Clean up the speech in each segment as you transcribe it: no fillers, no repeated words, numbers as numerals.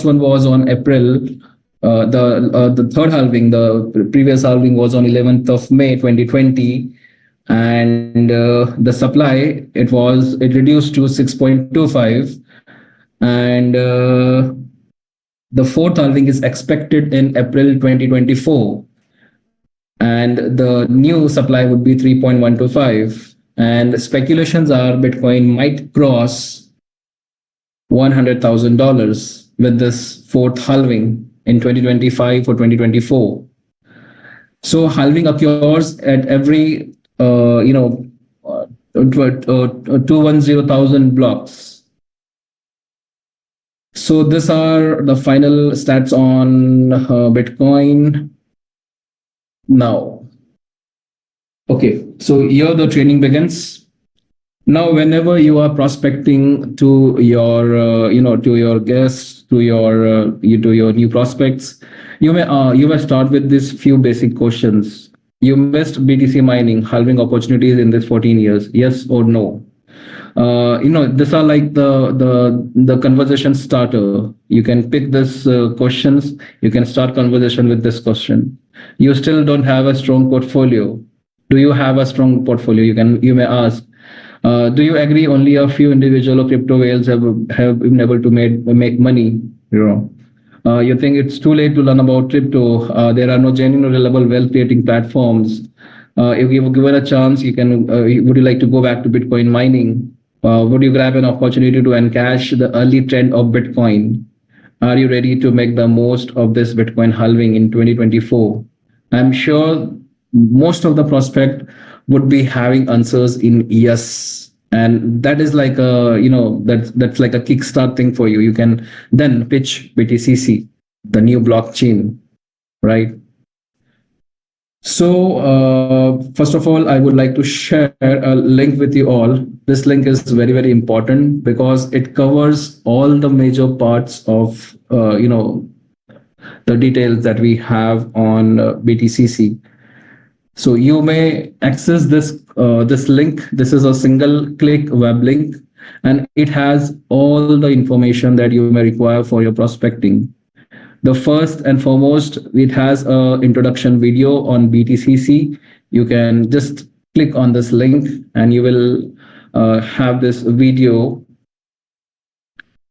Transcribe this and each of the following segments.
one was on April. The third halving, the previous halving was on 11th of May 2020, and the supply it reduced to 6.25, and the fourth halving is expected in April 2024, and the new supply would be 3.125, and speculations are Bitcoin might cross $100,000 with this fourth halving in 2025 or 2024. So halving occurs at every 210,000 blocks. So these are the final stats on Bitcoin now. Okay, so here the training begins. Now, whenever you are prospecting to your, to your guests, to your new prospects, you may start with these few basic questions. You missed BTC mining halving opportunities in this 14 years, yes or no? These are like the conversation starter. You can pick this questions. You can start conversation with this question. You still don't have a strong portfolio. Do you have a strong portfolio? You may ask. Do you agree only a few individual or crypto whales have been able to make money? You think it's too late to learn about crypto. There are no genuine or reliable wealth creating platforms. If you were given a chance, you can. Would you like to go back to Bitcoin mining? Would you grab an opportunity to encash the early trend of Bitcoin? Are you ready to make the most of this Bitcoin halving in 2024? I'm sure most of the prospect would be having answers in yes, and that is like that's like a kickstart thing for you. You can then pitch BTCC, the new blockchain, right? So first of all, I would like to share a link with you all. This link is very, very important because it covers all the major parts of the details that we have on BTCC. So you may access this link. This is a single click web link, and it has all the information that you may require for your prospecting. The first and foremost, it has an introduction video on BTCC. You can just click on this link and you will have this video,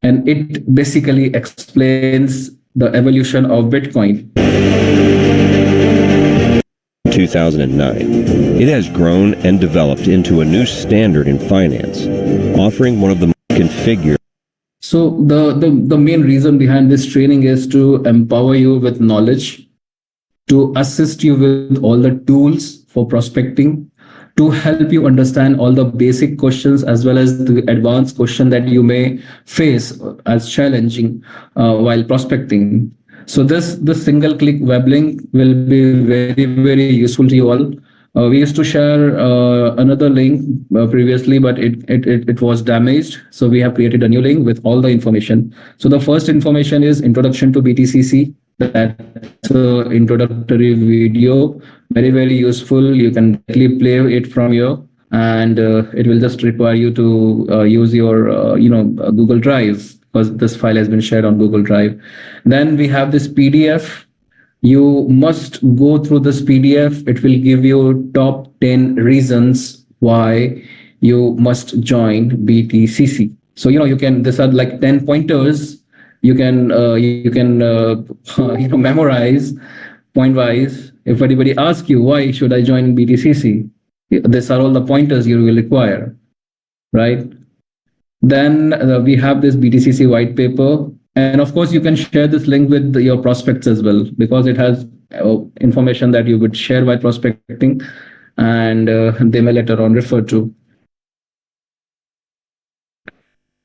and it basically explains the evolution of Bitcoin. 2009. It has grown and developed into a new standard in finance, offering one of the most configured. So the main reason behind this training is to empower you with knowledge, to assist you with all the tools for prospecting, to help you understand all the basic questions as well as the advanced question that you may face as challenging while prospecting. So this single click web link will be very, very useful to you all. We used to share another link previously, but it was damaged. So we have created a new link with all the information. So the first information is introduction to BTCC. That's an introductory video, very, very useful. You can directly play it from here, and it will just require you to use your Google Drive, because this file has been shared on Google Drive. Then we have this PDF. You must go through this PDF. It will give you top 10 reasons why you must join BTCC. So you can. These are like 10 pointers. You can memorize point wise. If anybody asks you why should I join BTCC, these are all the pointers you will require, right? Then we have this BTCC white paper. And of course, you can share this link with your prospects as well, because it has information that you would share by prospecting, and they may later on refer to.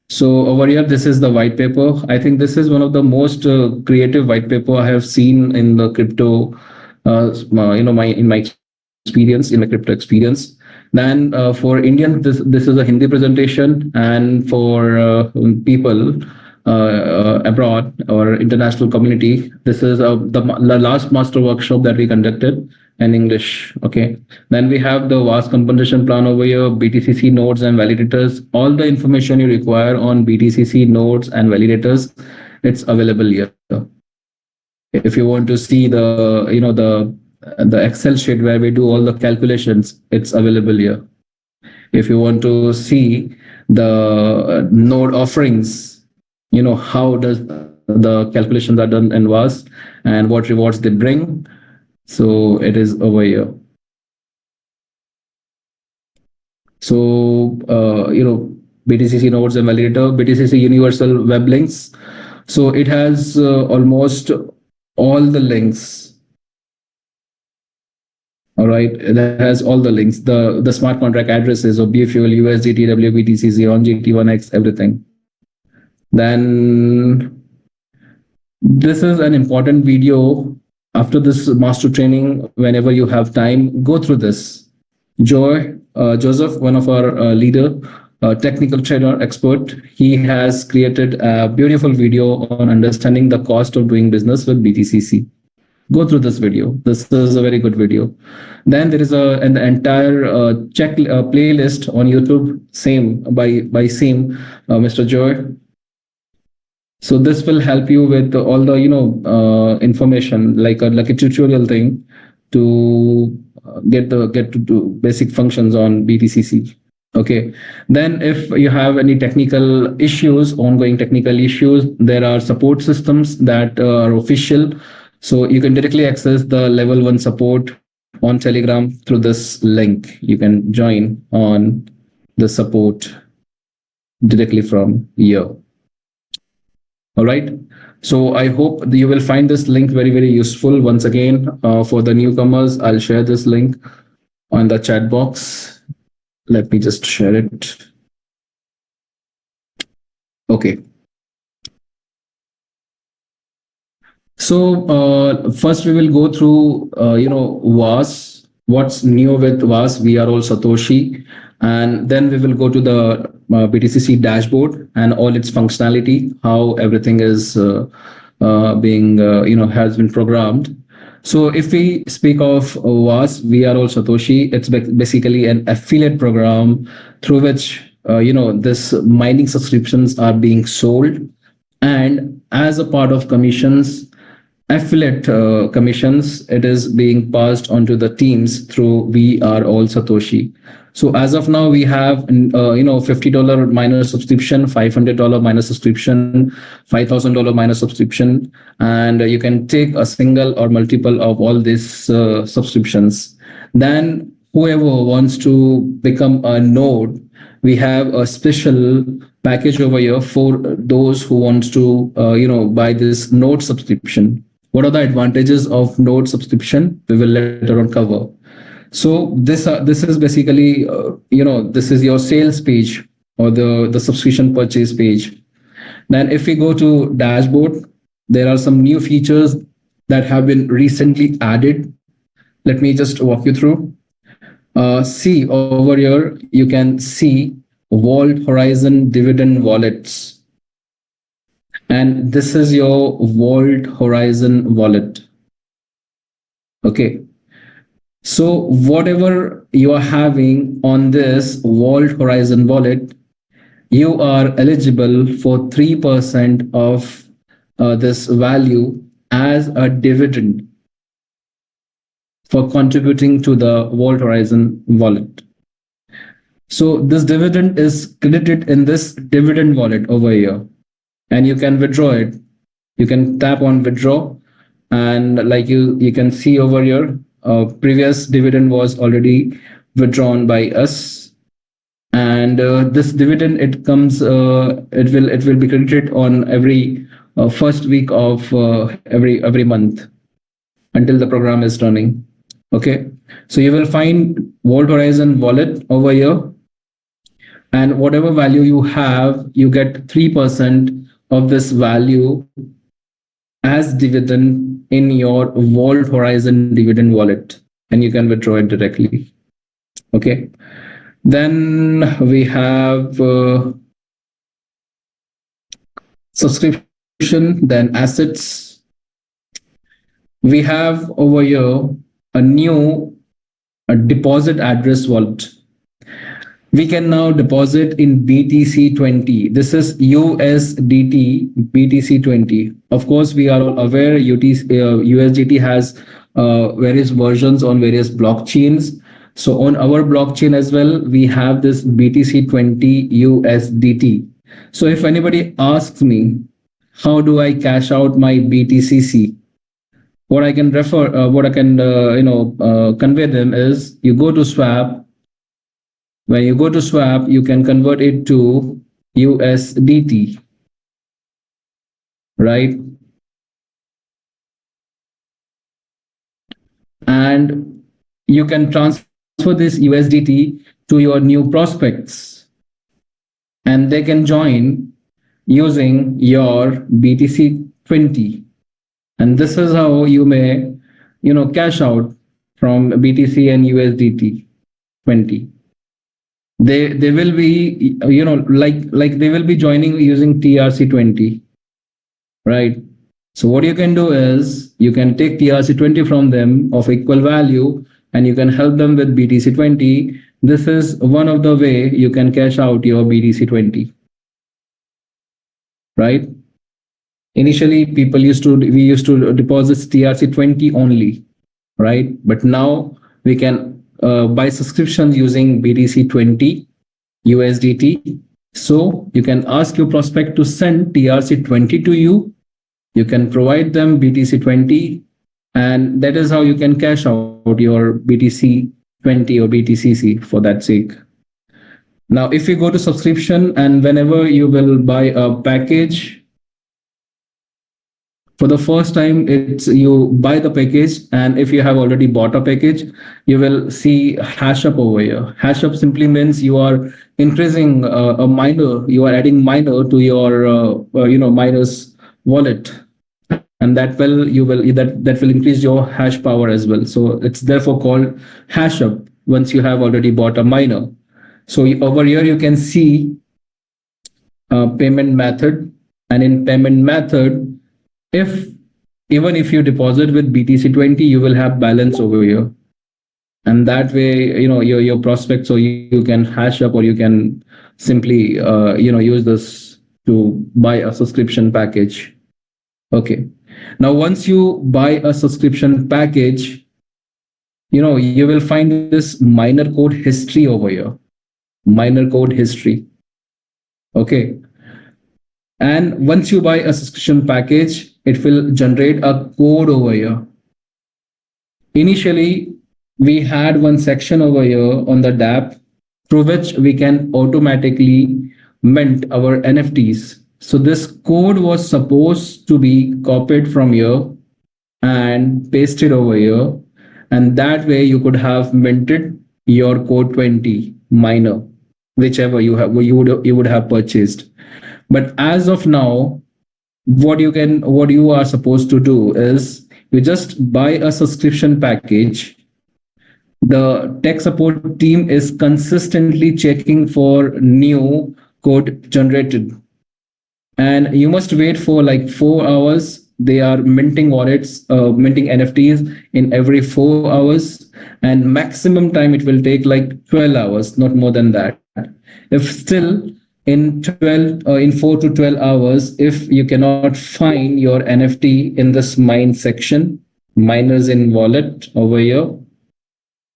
So over here, this is the white paper. I think this is one of the most creative white paper I have seen in the crypto, in my experience, in my crypto experience. Then for Indians, this is a Hindi presentation, and for people abroad or international community, this is the last master workshop that we conducted in English. Okay. Then we have the WAAS compensation plan over here, BTCC nodes and validators. All the information you require on BTCC nodes and validators it's available here. If you want to see the Excel sheet where we do all the calculations, it's available here. If you want to see the node offerings, how does the calculations are done in WAAS and what rewards they bring, so it is over here. So BTCC nodes and validator, BTCC universal web links. So it has almost all the links. All right, that has all the links, the smart contract addresses of BFUL, USDT, WBTCC, on GT1X, everything. Then this is an important video. After this master training, whenever you have time, go through this. Joseph, one of our leader, technical trader expert, he has created a beautiful video on understanding the cost of doing business with BTCC. Go through this video. This is a very good video. Then there is an entire playlist on YouTube, same by same Mr. Joy. So this will help you with all the information, like a tutorial thing to get to do basic functions on BTCC. Okay. Then if you have any technical issues, ongoing technical issues, there are support systems that are official. So you can directly access the level 1 support on Telegram through this link. You can join on the support directly from here. All right. So I hope you will find this link very, very useful. Once again, for the newcomers, I'll share this link on the chat box. Let me just share it. Okay. So first we will go through, WAAS. What's new with WAAS? We are all Satoshi. And then we will go to the BTCC dashboard and all its functionality, how everything is being, has been programmed. So if we speak of WAAS, we are all Satoshi. It's basically an affiliate program through which, this mining subscriptions are being sold. And as a part of commissions, affiliate commissions, it is being passed onto the teams through We Are All Satoshi. So as of now, we have $50 miner subscription, $500 miner subscription, $5,000 miner subscription, and you can take a single or multiple of all these subscriptions. Then whoever wants to become a node, we have a special package over here for those who want to buy this node subscription. What are the advantages of node subscription? We will later on cover. So this is basically this is your sales page or the subscription purchase page. Then if we go to dashboard, there are some new features that have been recently added. Let me just walk you through. See over here, you can see Vault Horizon dividend wallets. And this is your Vault Horizon wallet. Okay. So whatever you are having on this Vault Horizon wallet, you are eligible for 3% of this value as a dividend for contributing to the Vault Horizon wallet. So this dividend is credited in this dividend wallet over here, and you can withdraw it. You can tap on withdraw, and like you can see over here, previous dividend was already withdrawn by us, and this dividend it comes it will be credited on every first week of every month until the program is running. Okay, so you will find Vault Horizon wallet over here, and whatever value you have, you get 3% of this value as dividend in your Vault Horizon dividend wallet, and you can withdraw it directly. Okay, then we have subscription, then assets. We have over here a new deposit address wallet. We can now deposit in BTC20. This is USDT BTC20. Of course, we are all aware USDT has various versions on various blockchains. So on our blockchain as well, we have this BTC20 USDT. So if anybody asks me, how do I cash out my BTCC? What I can convey them is, you go to swap. When you go to swap, you can convert it to USDT, right? And you can transfer this USDT to your new prospects, and they can join using your BTC20. And this is how you may, cash out from BTC and USDT 20. They will be, like they will be joining using TRC20, right? So what you can do is, you can take TRC20 from them of equal value, and you can help them with BTC20. This is one of the way you can cash out your BTC20, right? Initially, we used to deposit TRC20 only, right? But now we can buy subscriptions using BTC20 USDT. So you can ask your prospect to send TRC20 to you. You can provide them BTC20, and that is how you can cash out your BTC20 or BTCC for that sake. Now, if you go to subscription, and whenever you will buy a package, for the first time, it's you buy the package, and if you have already bought a package, you will see hash up over here. Hash up simply means you are increasing a miner, you are adding miner to your miners wallet, and that will increase your hash power as well. So it's therefore called hash up once you have already bought a miner. So over here you can see payment method, and in payment method, if even if you deposit with BTC20, you will have balance over here, and that way, your prospects, or you can hash up, or you can simply use this to buy a subscription package. Okay, now once you buy a subscription package, you will find this miner code history over here. Miner code history. Okay, and once you buy a subscription package, it will generate a code over here. Initially, we had one section over here on the dApp through which we can automatically mint our NFTs. So this code was supposed to be copied from here and pasted over here, and that way you could have minted your code 20 miner, whichever you would have purchased. But as of now, what you are supposed to do is, you just buy a subscription package. The tech support team is consistently checking for new code generated, and you must wait for like 4 hours. They are minting wallets, minting NFTs in every 4 hours, and maximum time it will take like 12 hours, not more than that. If still in 4 to 12 hours, if you cannot find your NFT in this mine section, miners in wallet over here,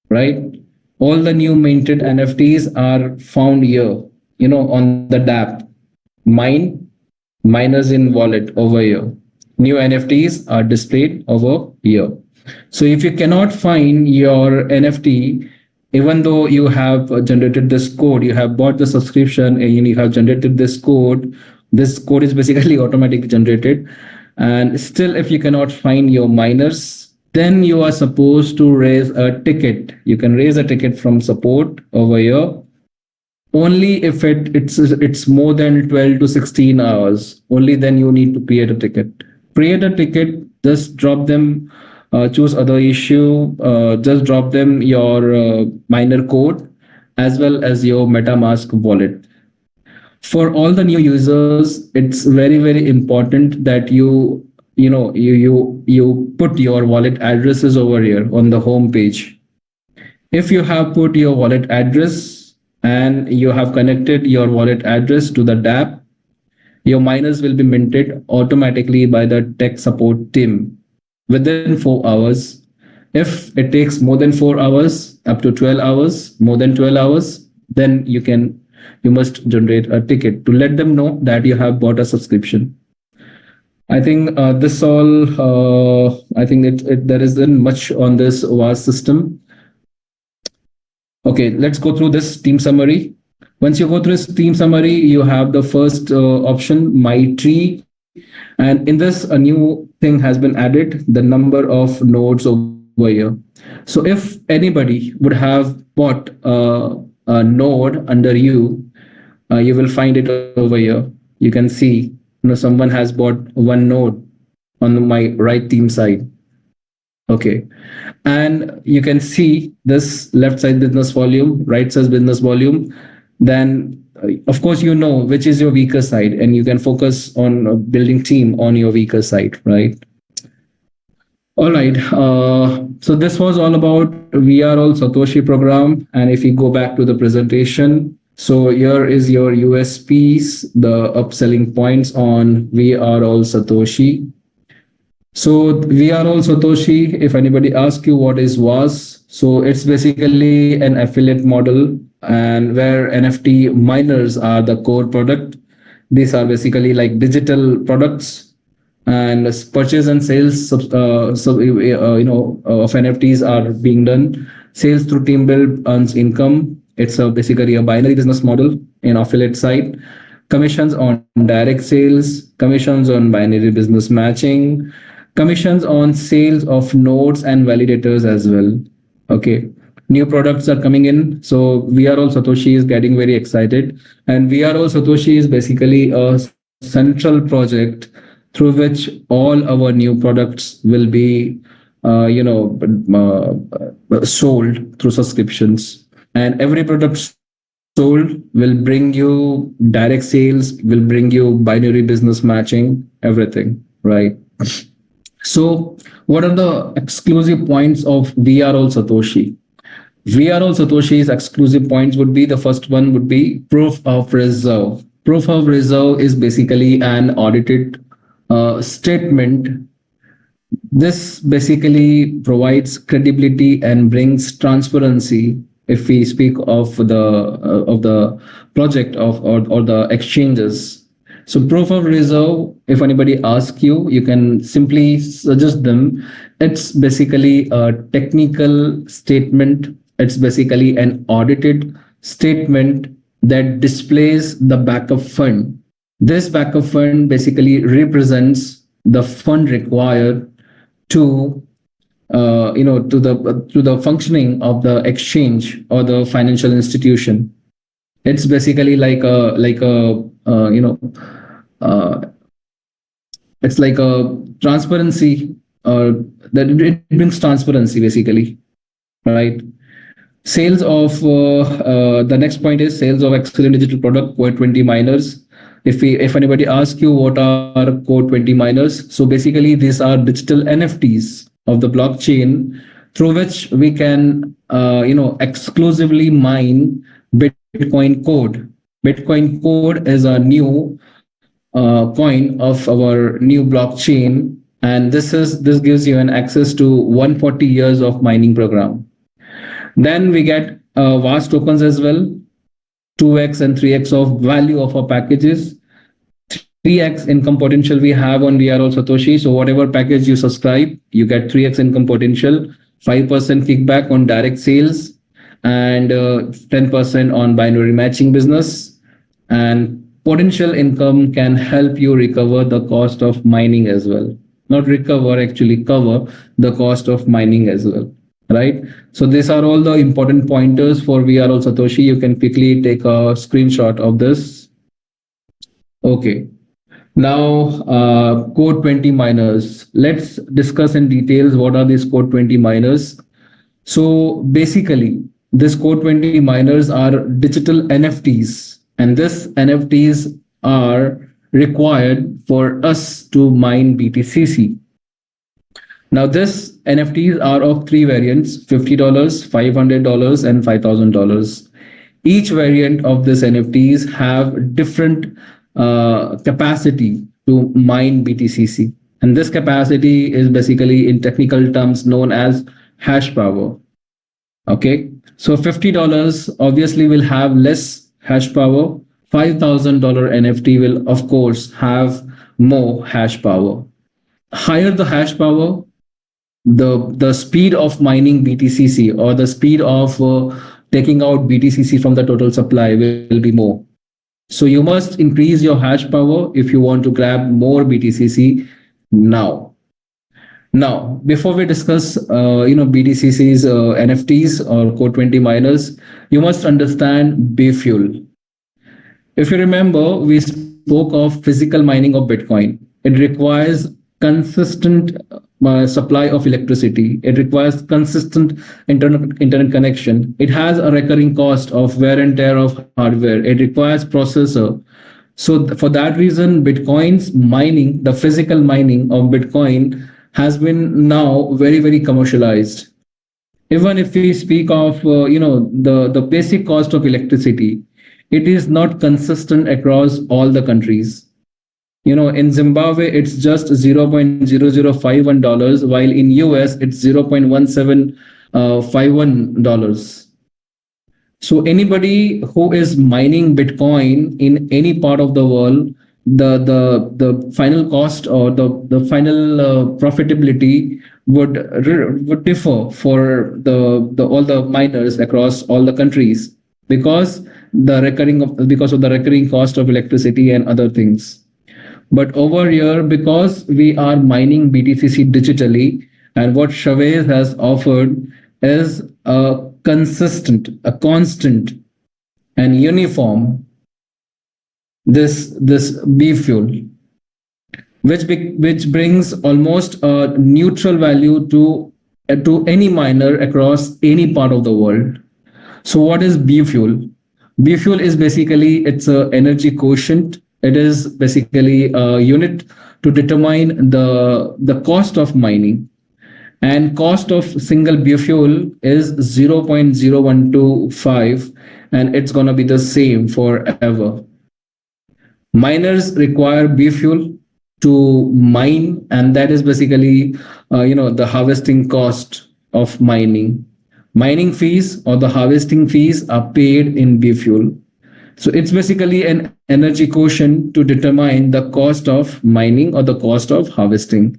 right? All the new minted NFTs are found here, on the dApp. Miners in wallet over here. New NFTs are displayed over here. So if you cannot find your NFT, even though you have generated this code, you have bought the subscription, and you have generated this code is basically automatically generated, and still if you cannot find your miners, then you are supposed to raise a ticket. You can raise a ticket from support over here. Only if it's more than 12 to 16 hours, only then you need to create a ticket. Create a ticket, just drop them, choose other issue, just drop them your miner code as well as your MetaMask wallet. For all the new users, it's very, very important that you put your wallet addresses over here on the home page. If you have put your wallet address, and you have connected your wallet address to the dApp, your miners will be minted automatically by the tech support team within 4 hours. If it takes more than 4 hours, up to 12 hours, more than 12 hours, then you must generate a ticket to let them know that you have bought a subscription. I think this all. I think there isn't much on this WAAS system. Okay, let's go through this team summary. Once you go through this team summary, you have the first option, My Tree. And in this, a new thing has been added, the number of nodes over here. So if anybody would have bought a node under you will find it over here. You can see, someone has bought one node on my right team side. Okay. And you can see this left side business volume, right side business volume. Then, of course, you know which is your weaker side, and you can focus on building team on your weaker side, right? All right. So this was all about We Are All Satoshi program. And if we go back to the presentation, so here is your USPs, the upselling points on We Are All Satoshi. So We Are All Satoshi, if anybody asks you what is WAAS, so it's basically an affiliate model and where NFT miners are the core product. These are basically like digital products, and purchase and sales of NFTs are being done. Sales through team build earns income. It's basically a binary business model in affiliate side. Commissions on direct sales, commissions on binary business matching, commissions on sales of nodes and validators as well. Okay. New products are coming in. So We Are All Satoshi is getting very excited. And We Are All Satoshi is basically a central project through which all our new products will be sold through subscriptions. And every product sold will bring you direct sales, will bring you binary business matching, everything, right? So, what are the exclusive points of We Are All Satoshi? We Are All Satoshi's exclusive points would be, the first one would be proof of reserve. Proof of reserve is basically an audited statement. This basically provides credibility and brings transparency. If we speak of the project or the exchanges, so proof of reserve, if anybody asks you, you can simply suggest them. It's basically a technical statement. It's basically an audited statement that displays the backup fund. This backup fund basically represents the fund required to to the functioning of the exchange or the financial institution. It's basically like a uh, it's like a transparency, that it brings transparency basically, right? Sales of the next point is sales of excellent digital product core 20 miners. If anybody asks you what are core 20 miners, so basically these are digital NFTs of the blockchain through which we can exclusively mine Bitcoin code. Bitcoin code is a new coin of our new blockchain, and this gives you an access to 140 years of mining program. Then we get WAAS tokens as well, 2x and 3x of value of our packages. 3x income potential we have on We Are All Satoshi. So whatever package you subscribe, you get 3x income potential, 5% kickback on direct sales, and 10% on binary matching business. And potential income can help you recover the cost of mining as well. Not recover, actually cover the cost of mining as well, right? So these are all the important pointers for We Are All Satoshi. You can quickly take a screenshot of this. Okay. Now, Code 20 miners. Let's discuss in details what are these Code 20 miners. So basically, this Code 20 miners are digital NFTs, and this NFTs are required for us to mine BTCC. Now, this NFTs are of three variants: $50, $500, and $5,000. Each variant of this NFTs have different capacity to mine BTCC. And this capacity is basically in technical terms known as hash power. Okay. So $50 obviously will have less hash power. $5,000 NFT will, of course, have more hash power. Higher the hash power, the speed of mining BTCC, or the speed of taking out BTCC from the total supply, will be more. So you must increase your hash power if you want to grab more BTCC now. Now, before we discuss, BTCC's NFTs or Core 20 miners, you must understand B fuel. If you remember, we spoke of physical mining of Bitcoin. It requires consistent supply of electricity. It requires consistent internet connection. It has a recurring cost of wear and tear of hardware. It requires processor. So for that reason, Bitcoin's mining, the physical mining of Bitcoin, has been now very, very commercialized. Even if we speak of the basic cost of electricity, it is not consistent across all the countries. In Zimbabwe it's just $0.0051, while in US it's $0.1751. So anybody who is mining Bitcoin in any part of the world, the final cost or the final profitability would differ for the all the miners across all the countries, because because of the recurring cost of electricity and other things. But over here, because we are mining BTCC digitally, and what Chavez has offered is a consistent, a constant, and uniform this B fuel, which brings almost a neutral value to any miner across any part of the world. So what is B fuel? B fuel is basically, it's a energy quotient. It is basically a unit to determine the cost of mining. And cost of single biofuel is 0.0125, and it's going to be the same forever. Miners require biofuel to mine, and that is basically the harvesting cost of mining. Mining fees or the harvesting fees are paid in biofuel. So it's basically an energy quotient to determine the cost of mining or the cost of harvesting.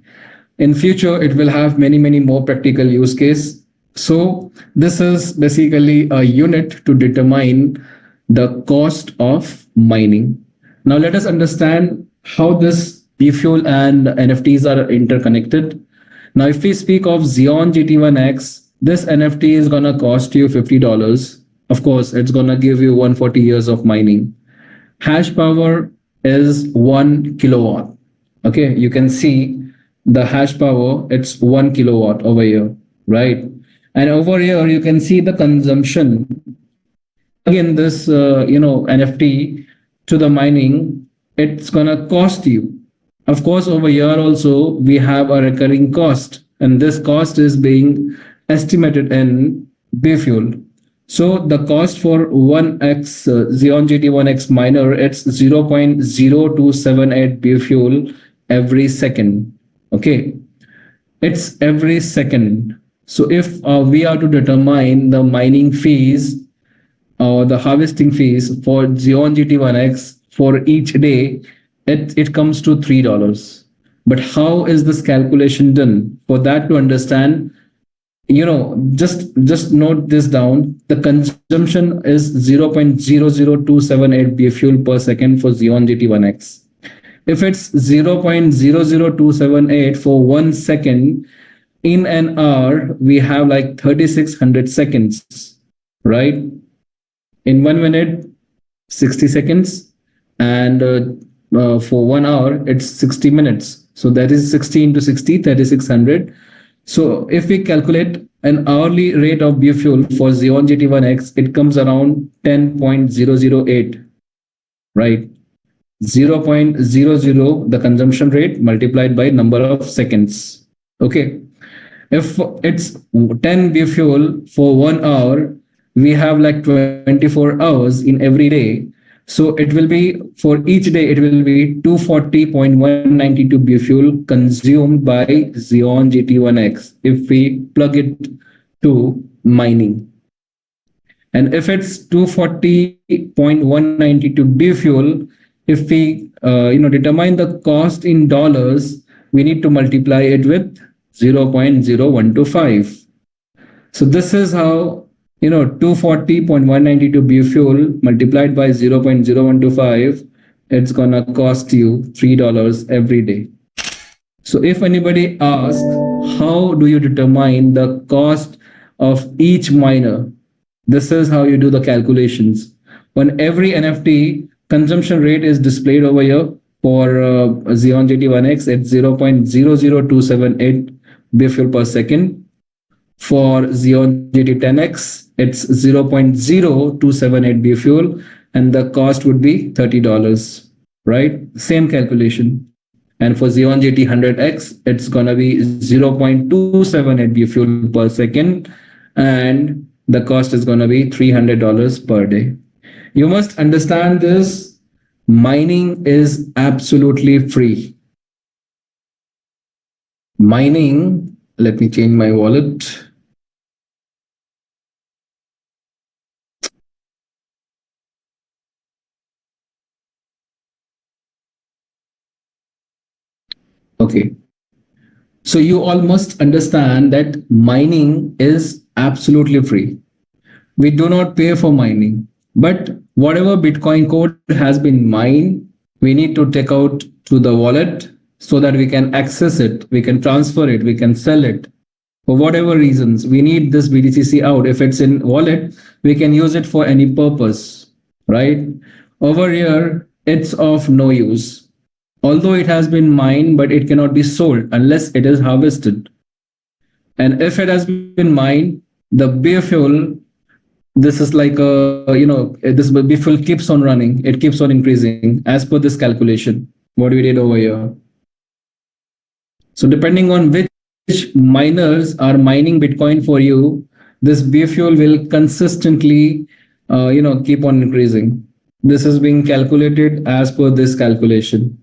In future, it will have many more practical use case. So this is basically a unit to determine the cost of mining. Now let us understand how this e-fuel and NFTs are interconnected. Now, if we speak of Xeon GT1X, this NFT is gonna cost you $50. Of course, it's gonna give you 140 years of mining. Hash power is 1 kilowatt. Okay, you can see the hash power, it's 1 kilowatt over here, right? And over here, you can see the consumption. Again, this NFT to the mining, it's gonna cost you. Of course, over here also we have a recurring cost, and this cost is being estimated in B-fuel. So the cost for 1x Xeon GT1X miner, it's 0.0278 B-fuel every second. Okay, it's every second. So if we are to determine the mining fees or the harvesting fees for Xeon GT1X for each day, it comes to $3. But how is this calculation done? For that to understand, just note this down. The consumption is 0.00278 fuel per second for Xeon GT1X. If it's 0.00278 for 1 second, in an hour we have like 3600 seconds, right? In 1 minute, 60 seconds, and for 1 hour it's 60 minutes. So that is 60 into 60, 3600. So if we calculate an hourly rate of biofuel for Xeon GT1X, it comes around 10.008, right? 0.00, the consumption rate multiplied by number of seconds. Okay. If it's 10 biofuel for 1 hour, we have like 24 hours in every day. So it will be for each day, it will be 240.192 bfuel consumed by Xeon GT1X if we plug it to mining. And if it's 240.192 bfuel, if we determine the cost in dollars, we need to multiply it with 0.0125. So this is how 240.192 bfuel multiplied by 0.0125, it's gonna cost you $3 every day. So if anybody asks, how do you determine the cost of each miner? This is how you do the calculations. On every NFT, consumption rate is displayed over here. For Xeon GT1X, it's 0.00278 BFL per second. For Xeon GT10X, it's 0.0278 BFuel, and the cost would be $30, right? Same calculation. And for Xeon GT100X, it's gonna be 0.278 BFuel per second, and the cost is gonna be $300 per day. You must understand this. Mining is absolutely free. Mining, let me change my wallet. Okay. So you all must understand that mining is absolutely free. We do not pay for mining, but whatever Bitcoin code has been mined, we need to take out to the wallet so that we can access it, we can transfer it, we can sell it. For whatever reasons, we need this BTCC out. If it's in wallet, we can use it for any purpose, right? Over here, it's of no use. Although it has been mined, but it cannot be sold unless it is harvested. And if it has been mined, the biofuel, this is like this biofuel keeps on running. It keeps on increasing as per this calculation, what we did over here. So depending on which miners are mining Bitcoin for you, this biofuel will consistently, keep on increasing. This is being calculated as per this calculation.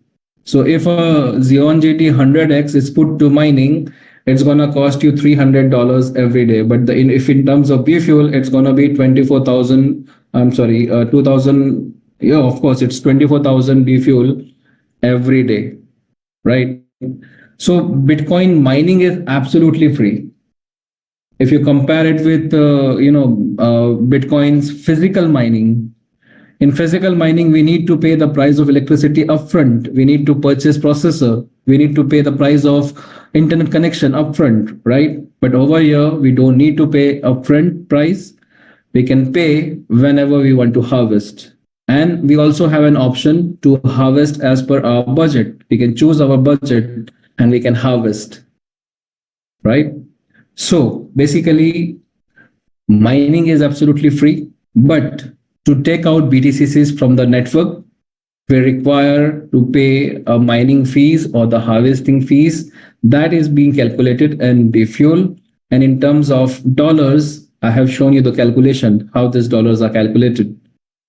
So if a Xeon GT100X is put to mining, it's gonna cost you $300 every day. But if in terms of biofuel, it's gonna be 24,000. I'm sorry, 2,000. Yeah, of course, it's 24,000 biofuel every day, right? So Bitcoin mining is absolutely free. If you compare it with Bitcoin's physical mining, in physical mining, we need to pay the price of electricity upfront. We need to purchase processor. We need to pay the price of internet connection upfront, right? But over here, we don't need to pay upfront price. We can pay whenever we want to harvest. And we also have an option to harvest as per our budget. We can choose our budget and we can harvest, right? So basically, mining is absolutely free, but to take out BTCCs from the network, we require to pay a mining fees or the harvesting fees that is being calculated in bfuel. And in terms of dollars, I have shown you the calculation, how these dollars are calculated.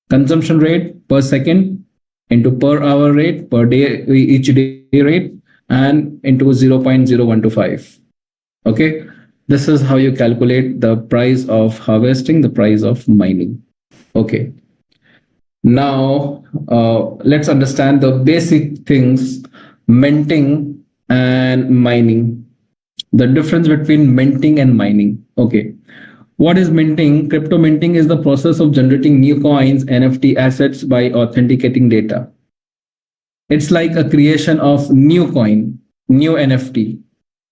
Consumption rate per second into per hour rate, per day, each day rate, and into 0.0125. Okay, this is how you calculate the price of harvesting, the price of mining. Okay, now let's understand the basic things, minting and mining. The difference between minting and mining. Okay, what is minting? Crypto minting is the process of generating new coins, NFT assets by authenticating data. It's like a creation of new coin, new NFT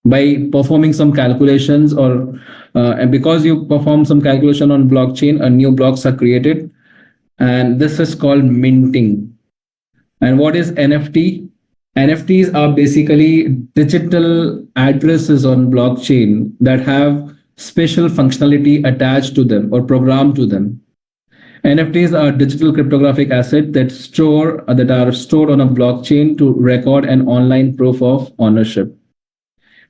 by performing some calculations, or and because you perform some calculation on blockchain, a new blocks are created, and this is called minting. And what is NFT? NFTs are basically digital addresses on blockchain that have special functionality attached to them or programmed to them. NFTs are digital cryptographic assets that are stored on a blockchain to record an online proof of ownership.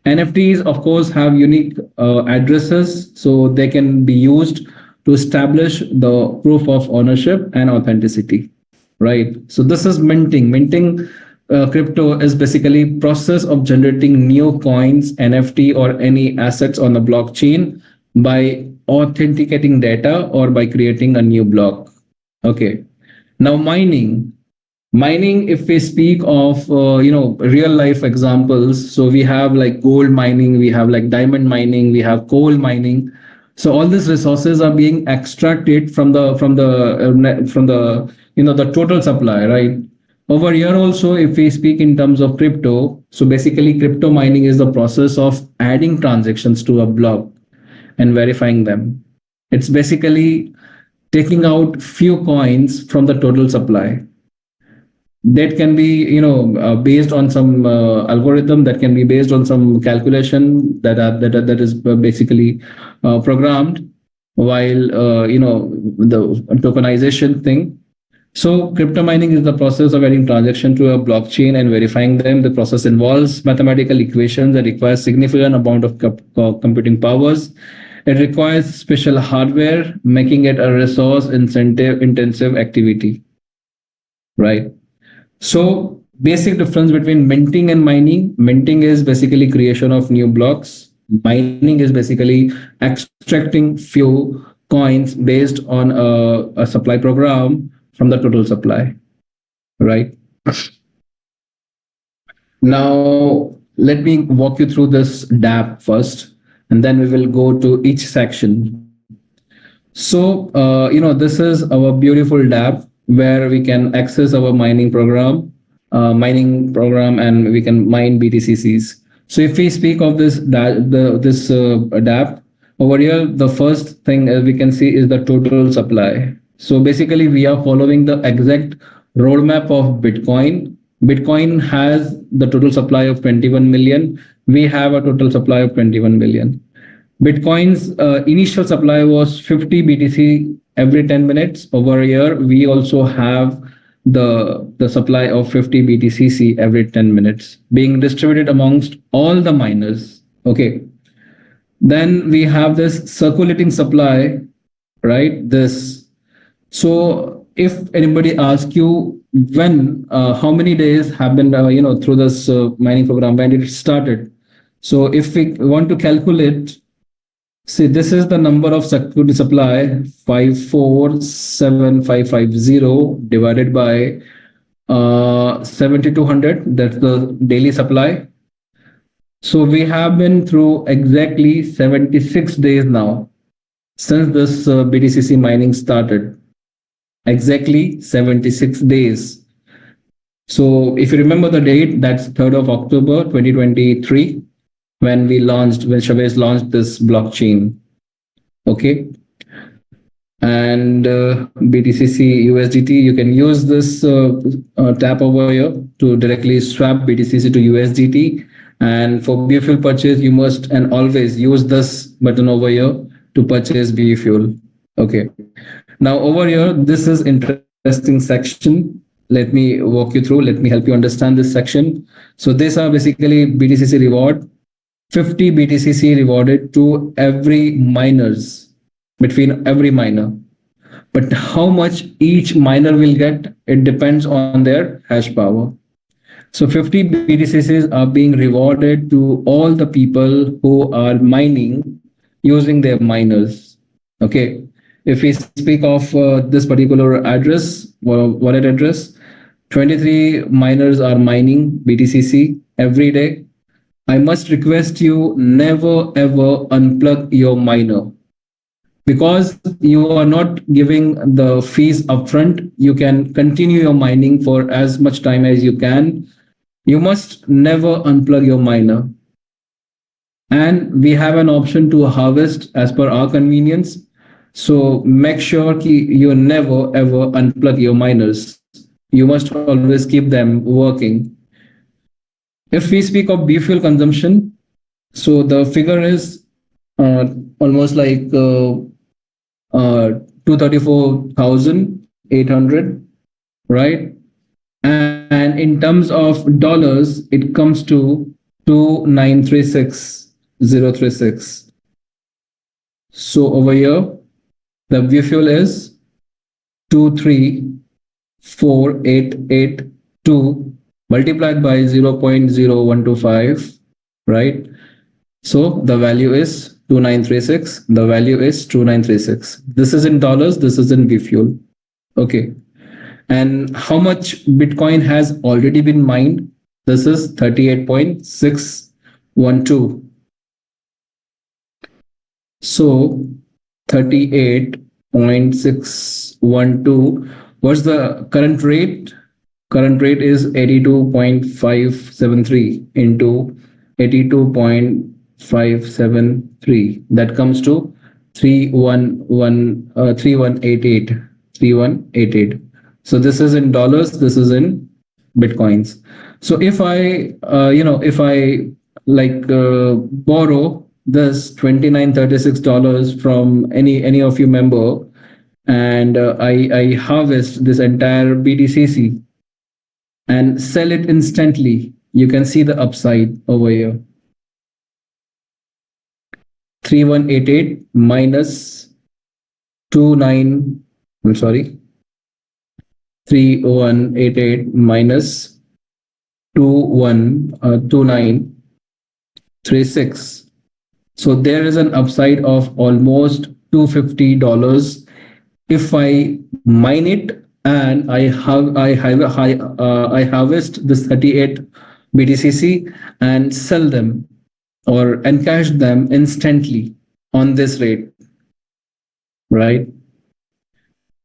NFTs, of course, have unique addresses, so they can be used to establish the proof of ownership and authenticity, right? So this is minting. Minting crypto is basically process of generating new coins, NFT, or any assets on the blockchain by authenticating data or by creating a new block. Okay. Now mining, if we speak of real life examples, so we have like gold mining, we have like diamond mining, we have coal mining. So all these resources are being extracted from the the total supply, right? Over here also, if we speak in terms of crypto, so basically crypto mining is the process of adding transactions to a block and verifying them. It's basically taking out few coins from the total supply. That can be based on some algorithm, that can be based on some calculation that is basically programmed while the tokenization thing. So crypto mining is the process of adding transaction to a blockchain and verifying them. The process involves mathematical equations that require significant amount of computing powers. It requires special hardware, making it a resource intensive activity, right? So basic difference between minting and mining. Minting is basically creation of new blocks. Mining is basically extracting few coins based on a supply program from the total supply, right? Now let me walk you through this DApp first, and then we will go to each section. So, this is our beautiful DApp where we can access our mining program, and we can mine BTCCs. So, if we speak of this DApp over here, the first thing we can see is the total supply. So, basically, we are following the exact roadmap of Bitcoin. Bitcoin has the total supply of 21 million. We have a total supply of 21 million. Bitcoin's initial supply was 50 BTC every 10 minutes. Over here, we also have the supply of 50 BTCC every 10 minutes being distributed amongst all the miners. Okay. Then we have this circulating supply, right? This. So if anybody asks you how many days have been, through this mining program, when it started. So if we want to calculate, see, this is the number of security supply 547550 divided by 7200. That's the daily supply. So we have been through exactly 76 days now since this BTCC mining started. Exactly 76 days. So if you remember the date, that's 3rd of October 2023. When Chavez launched this blockchain. Okay. And BTCC USDT, you can use this tab over here to directly swap BTCC to USDT. And for biofuel purchase, you must and always use this button over here to purchase biofuel. Okay. Now over here, this is interesting section. Let me walk you through. Let me help you understand this section. So these are basically BTCC reward. 50 BTCC rewarded to every miners, between every miner. But how much each miner will get, it depends on their hash power. So 50 BTCCs are being rewarded to all the people who are mining using their miners. Okay. If we speak of this particular address, wallet address, 23 miners are mining BTCC every day. I must request you never ever unplug your miner, because you are not giving the fees upfront. You can continue your mining for as much time as you can. You must never unplug your miner. And we have an option to harvest as per our convenience. So make sure you never ever unplug your miners. You must always keep them working. If we speak of biofuel consumption, so the figure is almost like 234,800, right? And in terms of dollars, it comes to 2,936,036. So over here, The view fuel is 234882 multiplied by 0.0125, right? So the value is 2936. The value is 2936. This is in dollars. This is in VFuel. Okay. And how much Bitcoin has already been mined? This is 38.612. So 38.612. What's the current rate? Current rate is 82.573 into 82.573. That comes to 3188. So this is in dollars. This is in Bitcoins. So if I, if I borrow this $2936 from any of you member, and I harvest this entire BTCC and sell it instantly, you can see the upside over here. 3188 minus 3188 minus 2936. So there is an upside of almost $250 if I mine it and I harvest this 38 BTCC and sell them or encash them instantly on this rate, right?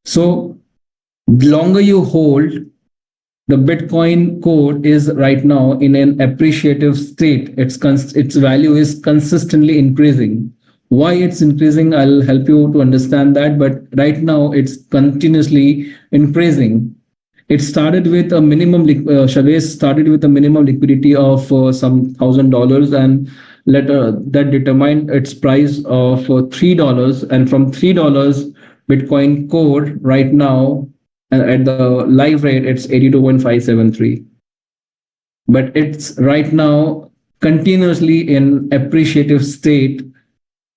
So the longer you hold, the Bitcoin code is right now in an appreciative state. Its value is consistently increasing. Why it's increasing, I'll help you to understand that. But right now, it's continuously increasing. It started with a minimum. Chavez started with a minimum liquidity of some $1,000, and later that determined its price of $3. And from $3, Bitcoin code right now at the live rate, it's 82.573. But it's right now continuously in appreciative state.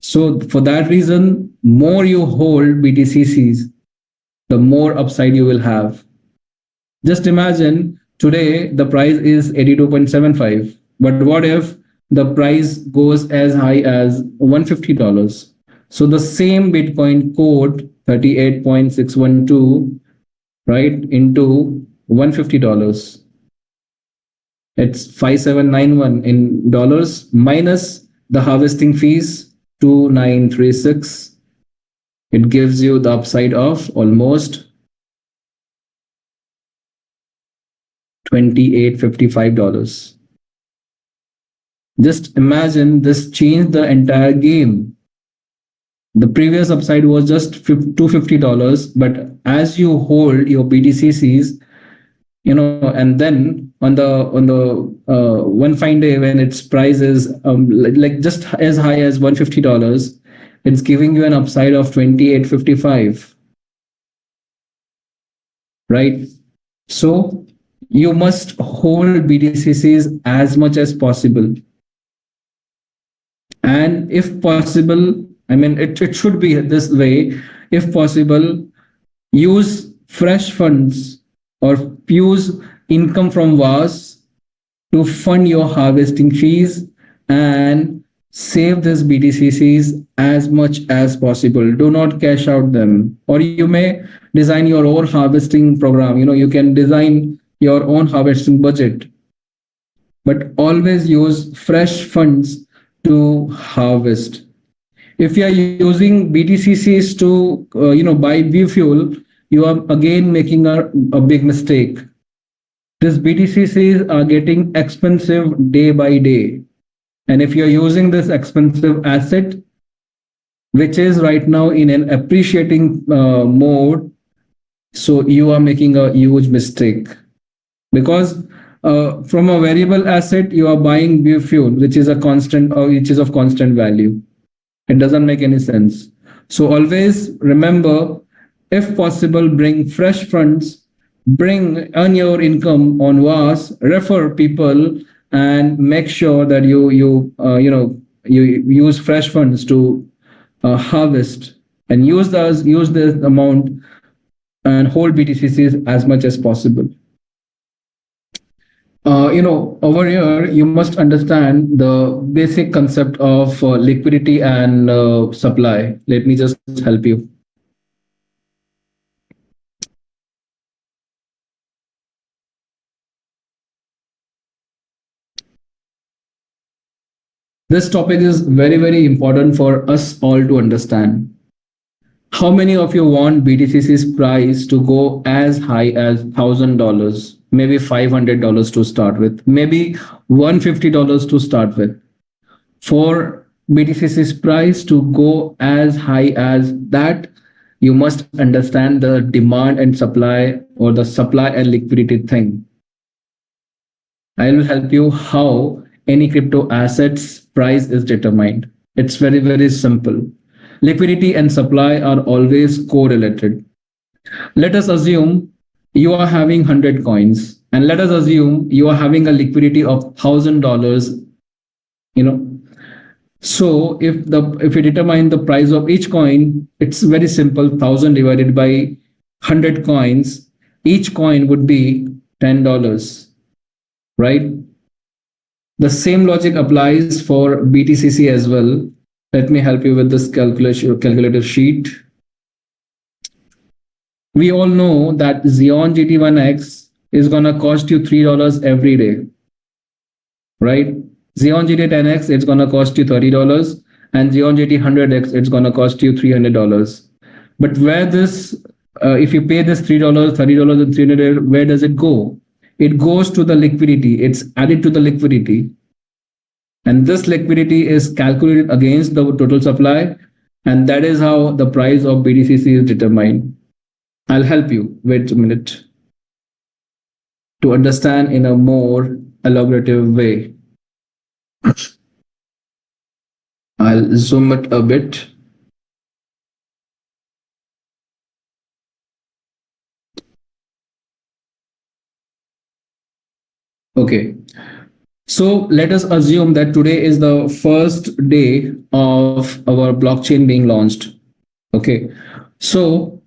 So for that reason, more you hold BTCCs, the more upside you will have. Just imagine today the price is 82.75. But what if the price goes as high as $150? So the same Bitcoin code, 38.612, right, into $150. It's 5791 in dollars minus the harvesting fees, 2936. It gives you the upside of almost $2855. Just imagine this changed the entire game. The previous upside was just $250, but as you hold your BTCCs, and then on the one fine day when its price is like just as high as $150, it's giving you an upside of 2855, right? So you must hold BTCCs as much as possible, and if possible, I mean it should be this way. If possible, use fresh funds or use income from WAAS to fund your harvesting fees and save these BTCCs as much as possible. Do not cash out them. Or you may design your own harvesting program. You can design your own harvesting budget, but always use fresh funds to harvest. If you are using BTCCs to buy biofuel, you are again making a big mistake. These BTCCs are getting expensive day by day. And if you're using this expensive asset, which is right now in an appreciating mode, so you are making a huge mistake. Because from a variable asset, you are buying biofuel, which is a constant or which is of constant value. It doesn't make any sense. So always remember, if possible, bring fresh funds, earn your income on WAAS, refer people, and make sure that you use fresh funds to harvest and use this amount and hold BTCCs as much as possible. Over here, you must understand the basic concept of liquidity and supply. Let me just help you. This topic is very, very important for us all to understand. How many of you want BTCC's price to go as high as $1,000, maybe $500 to start with, maybe $150 to start with? For BTCC's price to go as high as that, you must understand the demand and supply, or the supply and liquidity thing. I will help you how any crypto assets price is determined. It's very, very simple. Liquidity and supply are always correlated. Let us assume you are having 100 coins, and let us assume you are having a liquidity of $1,000. You know, so if we determine the price of each coin, it's very simple. 1,000 divided by 100 coins, each coin would be $10, right? The same logic applies for BTCC as well. Let me help you with this calculator sheet. We all know that Xeon GT1X is gonna cost you $3 every day, right? Xeon GT10X, it's gonna cost you $30, and Xeon GT100X, it's gonna cost you $300. But where this, if you pay this $3, $30, and $300, where does it go? It goes to the liquidity. It's added to the liquidity, and this liquidity is calculated against the total supply, and that is how the price of BTCC is determined. I'll help you. Wait a minute to understand in a more elaborative way. I'll zoom it a bit. Okay. So let us assume that today is the first day of our blockchain being launched. Okay. So,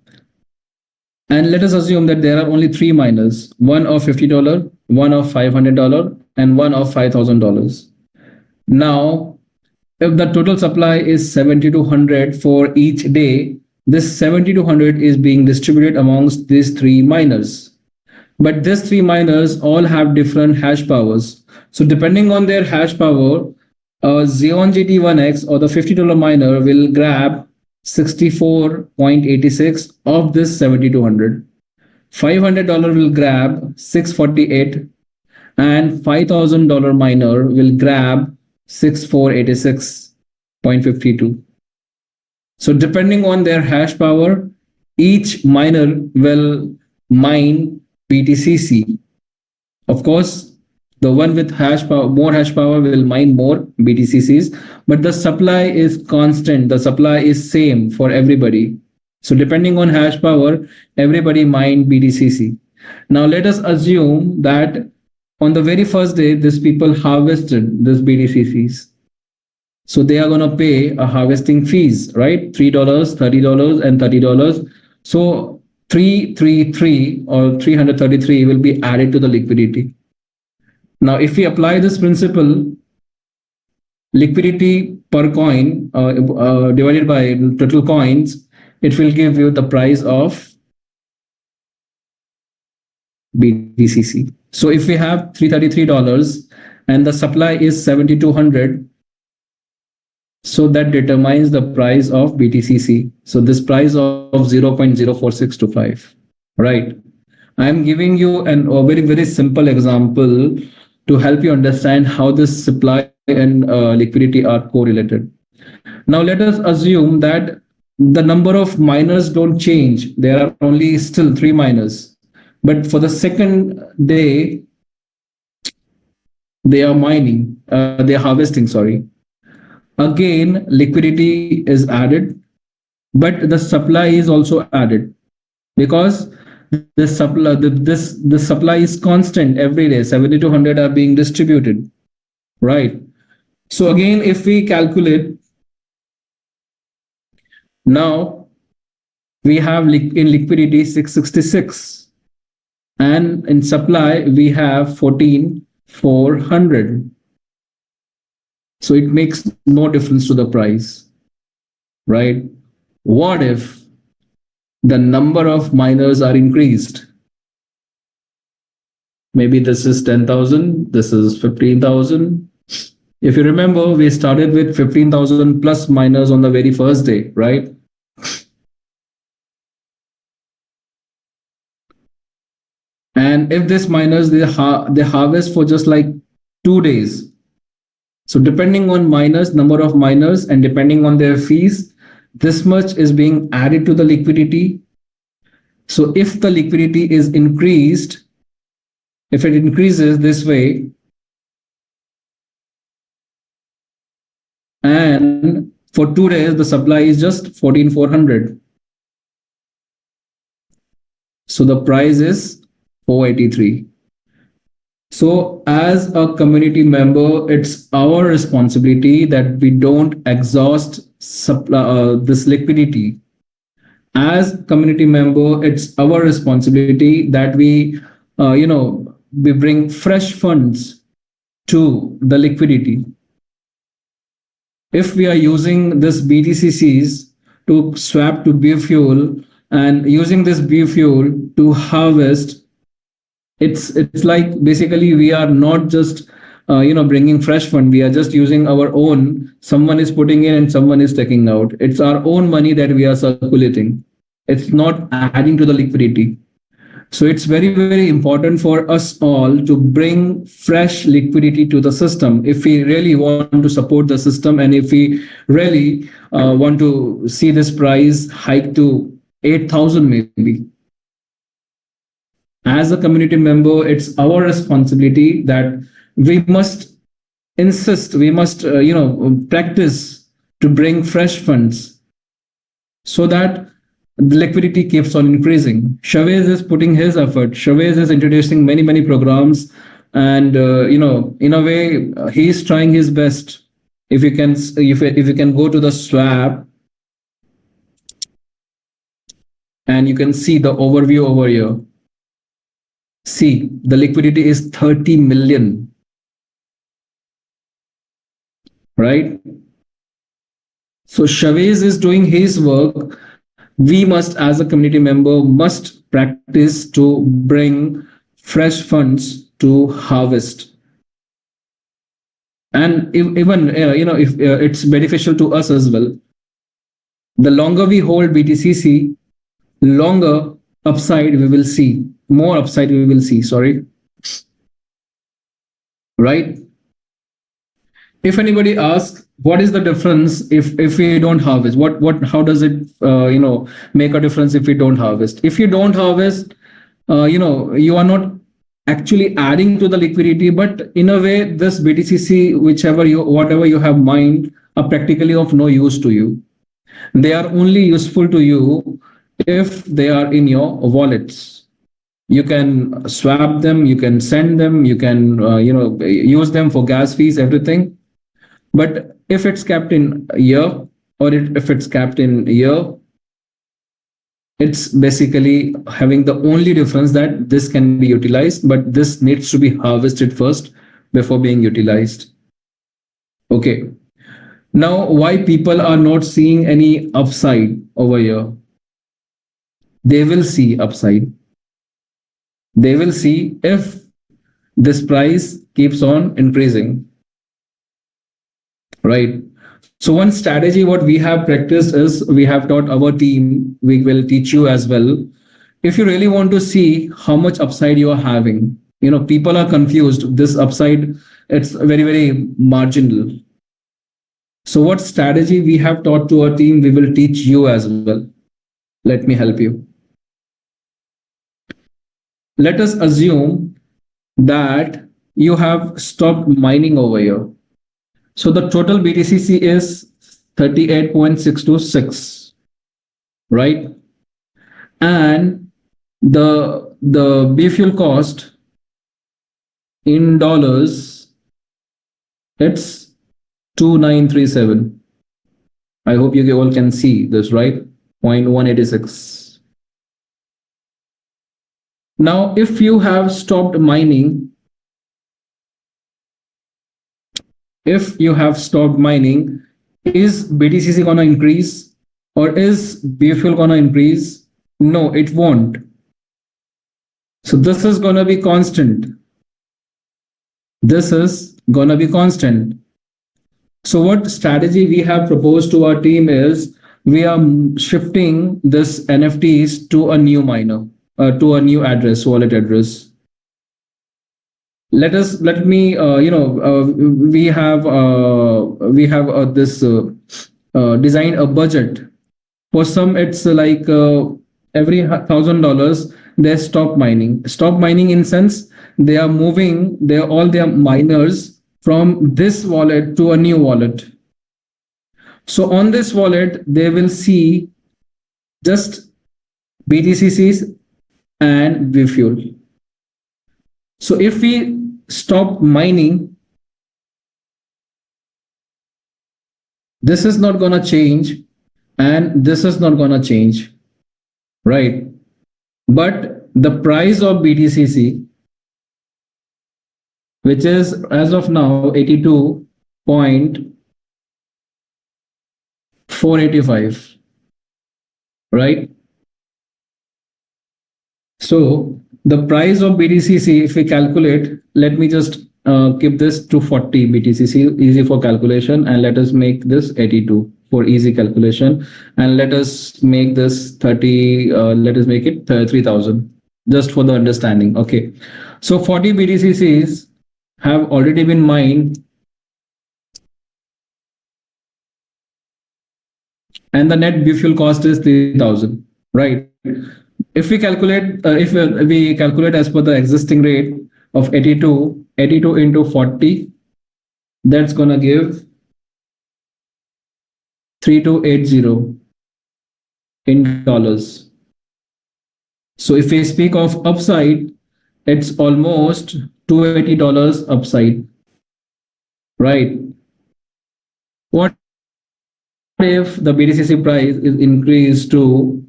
and let us assume that there are only three miners, one of $50, one of $500, and one of $5,000. Now, if the total supply is 7,200 for each day, this 7,200 is being distributed amongst these three miners. But these three miners all have different hash powers. So depending on their hash power, Xeon GT1X or the $50 miner will grab 64.86 of this 7,200. $500 will grab 648, and $5,000 miner will grab 6486.52. So depending on their hash power, each miner will mine BTCC. Of course, the one with hash power, more hash power, will mine more BTCCs, but the supply is constant. The supply is same for everybody. So depending on hash power, everybody mine BTCC. Now let us assume that on the very first day, these people harvested this BTCCs. So they are going to pay a harvesting fees, right? $3, $30, and $30. So 333 or 333 will be added to the liquidity. Now, if we apply this principle, liquidity per coin divided by total coins, it will give you the price of BTCC. So if we have $333 and the supply is 7,200, so that determines the price of BTCC. So this price of 0.04625, right? I'm giving you a very, very simple example to help you understand how this supply and liquidity are correlated. Now let us assume that the number of miners don't change. There are only still three miners. But for the second day, they are mining, they are harvesting, sorry. Again, liquidity is added, but the supply is also added, because the supply is constant every day. 7,200 are being distributed, right? So again, if we calculate now, We have in liquidity 666, and in supply we have 14,400. So it makes no difference to the price, right? What if the number of miners are increased? Maybe this is 10,000, this is 15,000. If you remember, we started with 15,000 plus miners on the very first day, right? And if this miners, they harvest for just like 2 days. So depending on miners, number of miners, and depending on their fees, this much is being added to the liquidity. So if the liquidity is increased, if it increases this way, and for 2 days the supply is just 14,400, so the price is 483. So as a community member, it's our responsibility that we don't exhaust this liquidity. As community member, it's our responsibility that we bring fresh funds to the liquidity. If we are using this BTCCs to swap to biofuel and using this biofuel to harvest, it's like basically we are not just bringing fresh fund. We are just using our own. Someone is putting in and someone is taking out. It's our own money that we are circulating. It's not adding to the liquidity. So it's very, very important for us all to bring fresh liquidity to the system if we really want to support the system, and if we really want to see this price hike to 8,000 maybe. As a community member, it's our responsibility that we must insist, we must practice to bring fresh funds so that the liquidity keeps on increasing. Chavez is putting his effort. Chavez is introducing many programs, and in a way, he's trying his best. If you can go to the swap, and you can see the overview over here. See, the liquidity is 30 million, right? So Chavez is doing his work. We must, as a community member, must practice to bring fresh funds to harvest. And even if it's beneficial to us as well. The longer we hold BTCC, longer upside we will see, more upside we will see. Sorry, right? If anybody asks what is the difference if we don't harvest, what how does it make a difference if we don't harvest? If you don't harvest, you are not actually adding to the liquidity, but in a way this BTCC, whatever you have mined, are practically of no use to you. They are only useful to you if they are in your wallets. You can swap them, you can send them, you can use them for gas fees, everything. But if it's kept in a year, or if it's kept in a year, it's basically having the only difference that this can be utilized, but this needs to be harvested first before being utilized. Okay. Now, why people are not seeing any upside over here? They will see upside. They will see if this price keeps on increasing. Right. So one strategy what we have practiced is, we have taught our team, we will teach you as well. If you really want to see how much upside you are having, people are confused. This upside, it's very marginal. So what strategy we have taught to our team, we will teach you as well. Let me help you. Let us assume that you have stopped mining over here. So the total BTCC is 38.626, right? And the B fuel cost in dollars, it's 2937. I hope you all can see this, right? 0.186. Now, if you have stopped mining, is BTCC gonna increase or is BFL gonna increase? No, it won't. So this is gonna be constant. This is gonna be constant. So what strategy we have proposed to our team is we are shifting this NFTs to a new miner, to a new address, wallet address. Let me we have this design a budget. For some it's like every $1,000 they stop mining in sense they are moving all their miners from this wallet to a new wallet. So on this wallet they will see just BTCCs and Vfuel. So if we stop mining, this is not gonna change and this is not gonna change, right? But the price of BTCC, which is as of now 82.485, right? So the price of BTCC, if we calculate, let me just keep this to 40 BTCC, easy for calculation, and let us make this 82 for easy calculation, and let us make this 30, let us make it 3,000, just for the understanding. Okay, so 40 BTCCs have already been mined, and the net BFuel cost is 3,000, right? If we calculate, if we calculate as per the existing rate of 82 into 40, that's gonna give 3280 in dollars. So if we speak of upside, it's almost $280 upside, right? What if the BTCC price is increased to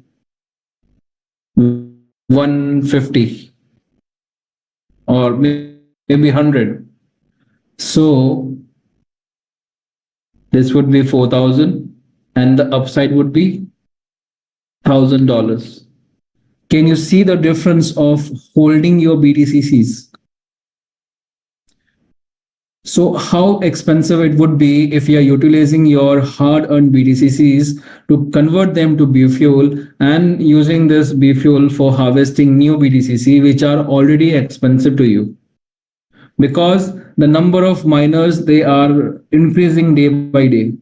150 or maybe 100? So this would be 4,000 and the upside would be $1,000. Can you see the difference of holding your BTCCs? So how expensive it would be if you are utilizing your hard-earned BTCCs to convert them to BFuel and using this BFuel for harvesting new BTCC, which are already expensive to you, because the number of miners, they are increasing day by day.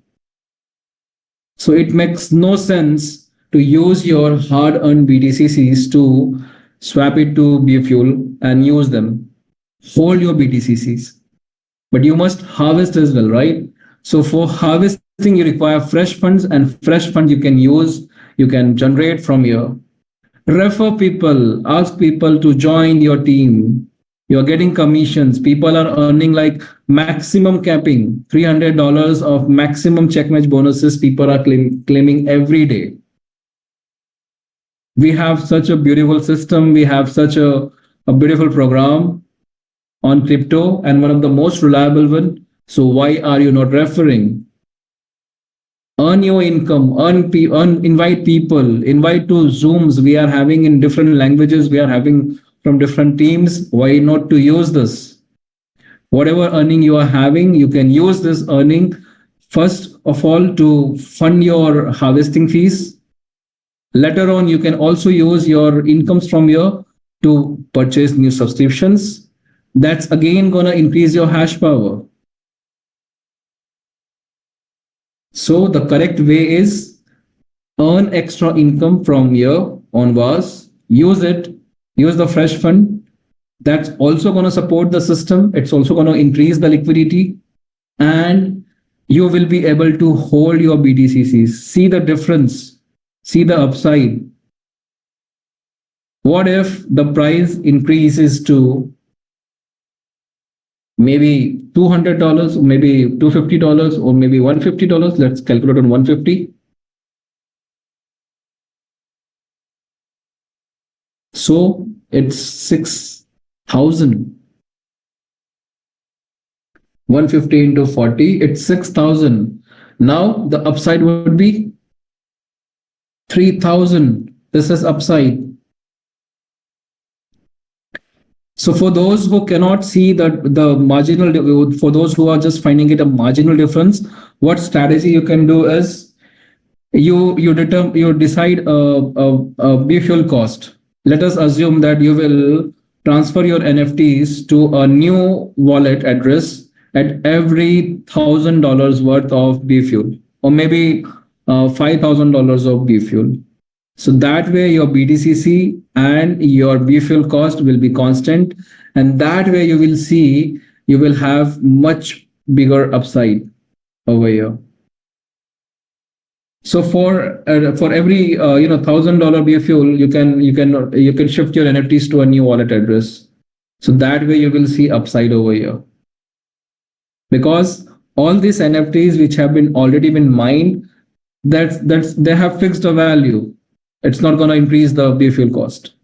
So it makes no sense to use your hard-earned BTCCs to swap it to BFuel and use them. Hold your BTCCs. But you must harvest as well, right? So for harvesting, you require fresh funds, and fresh funds you can use, you can generate from here. Refer people, ask people to join your team. You're getting commissions. People are earning like maximum capping, $300 of maximum check match bonuses. People are claiming every day. We have such a beautiful system. We have such a beautiful program on crypto and one of the most reliable one. So why are you not referring? Earn your income, invite people, invite to Zooms we are having in different languages, we are having from different teams. Why not to use this? Whatever earning you are having, you can use this earning first of all to fund your harvesting fees. Later on, you can also use your incomes from here to purchase new subscriptions. That's again gonna increase your hash power. So the correct way is earn extra income from here on WAAS, use it, use the fresh fund. That's also gonna support the system. It's also gonna increase the liquidity, and you will be able to hold your BTCCs. See the difference, see the upside. What if the price increases to maybe $200, maybe $250, or maybe $150? Let's calculate on 150. So it's 6,000. 150 into 40, it's 6,000. Now the upside would be 3,000. This is upside. So for those who cannot see that the marginal, for those who are just finding it a marginal difference, what strategy you can do is you decide a fuel cost. Let us assume that you will transfer your NFTs to a new wallet address at every $1,000 worth of B fuel, or maybe $5,000 of B fuel. So that way your BTCC and your B fuel cost will be constant, and that way you will see you will have much bigger upside over here. So for every $1,000 B fuel, you can shift your NFTs to a new wallet address. So that way you will see upside over here, because all these NFTs which have been already been mined, that's they have fixed a value. It's not going to increase the B fuel cost.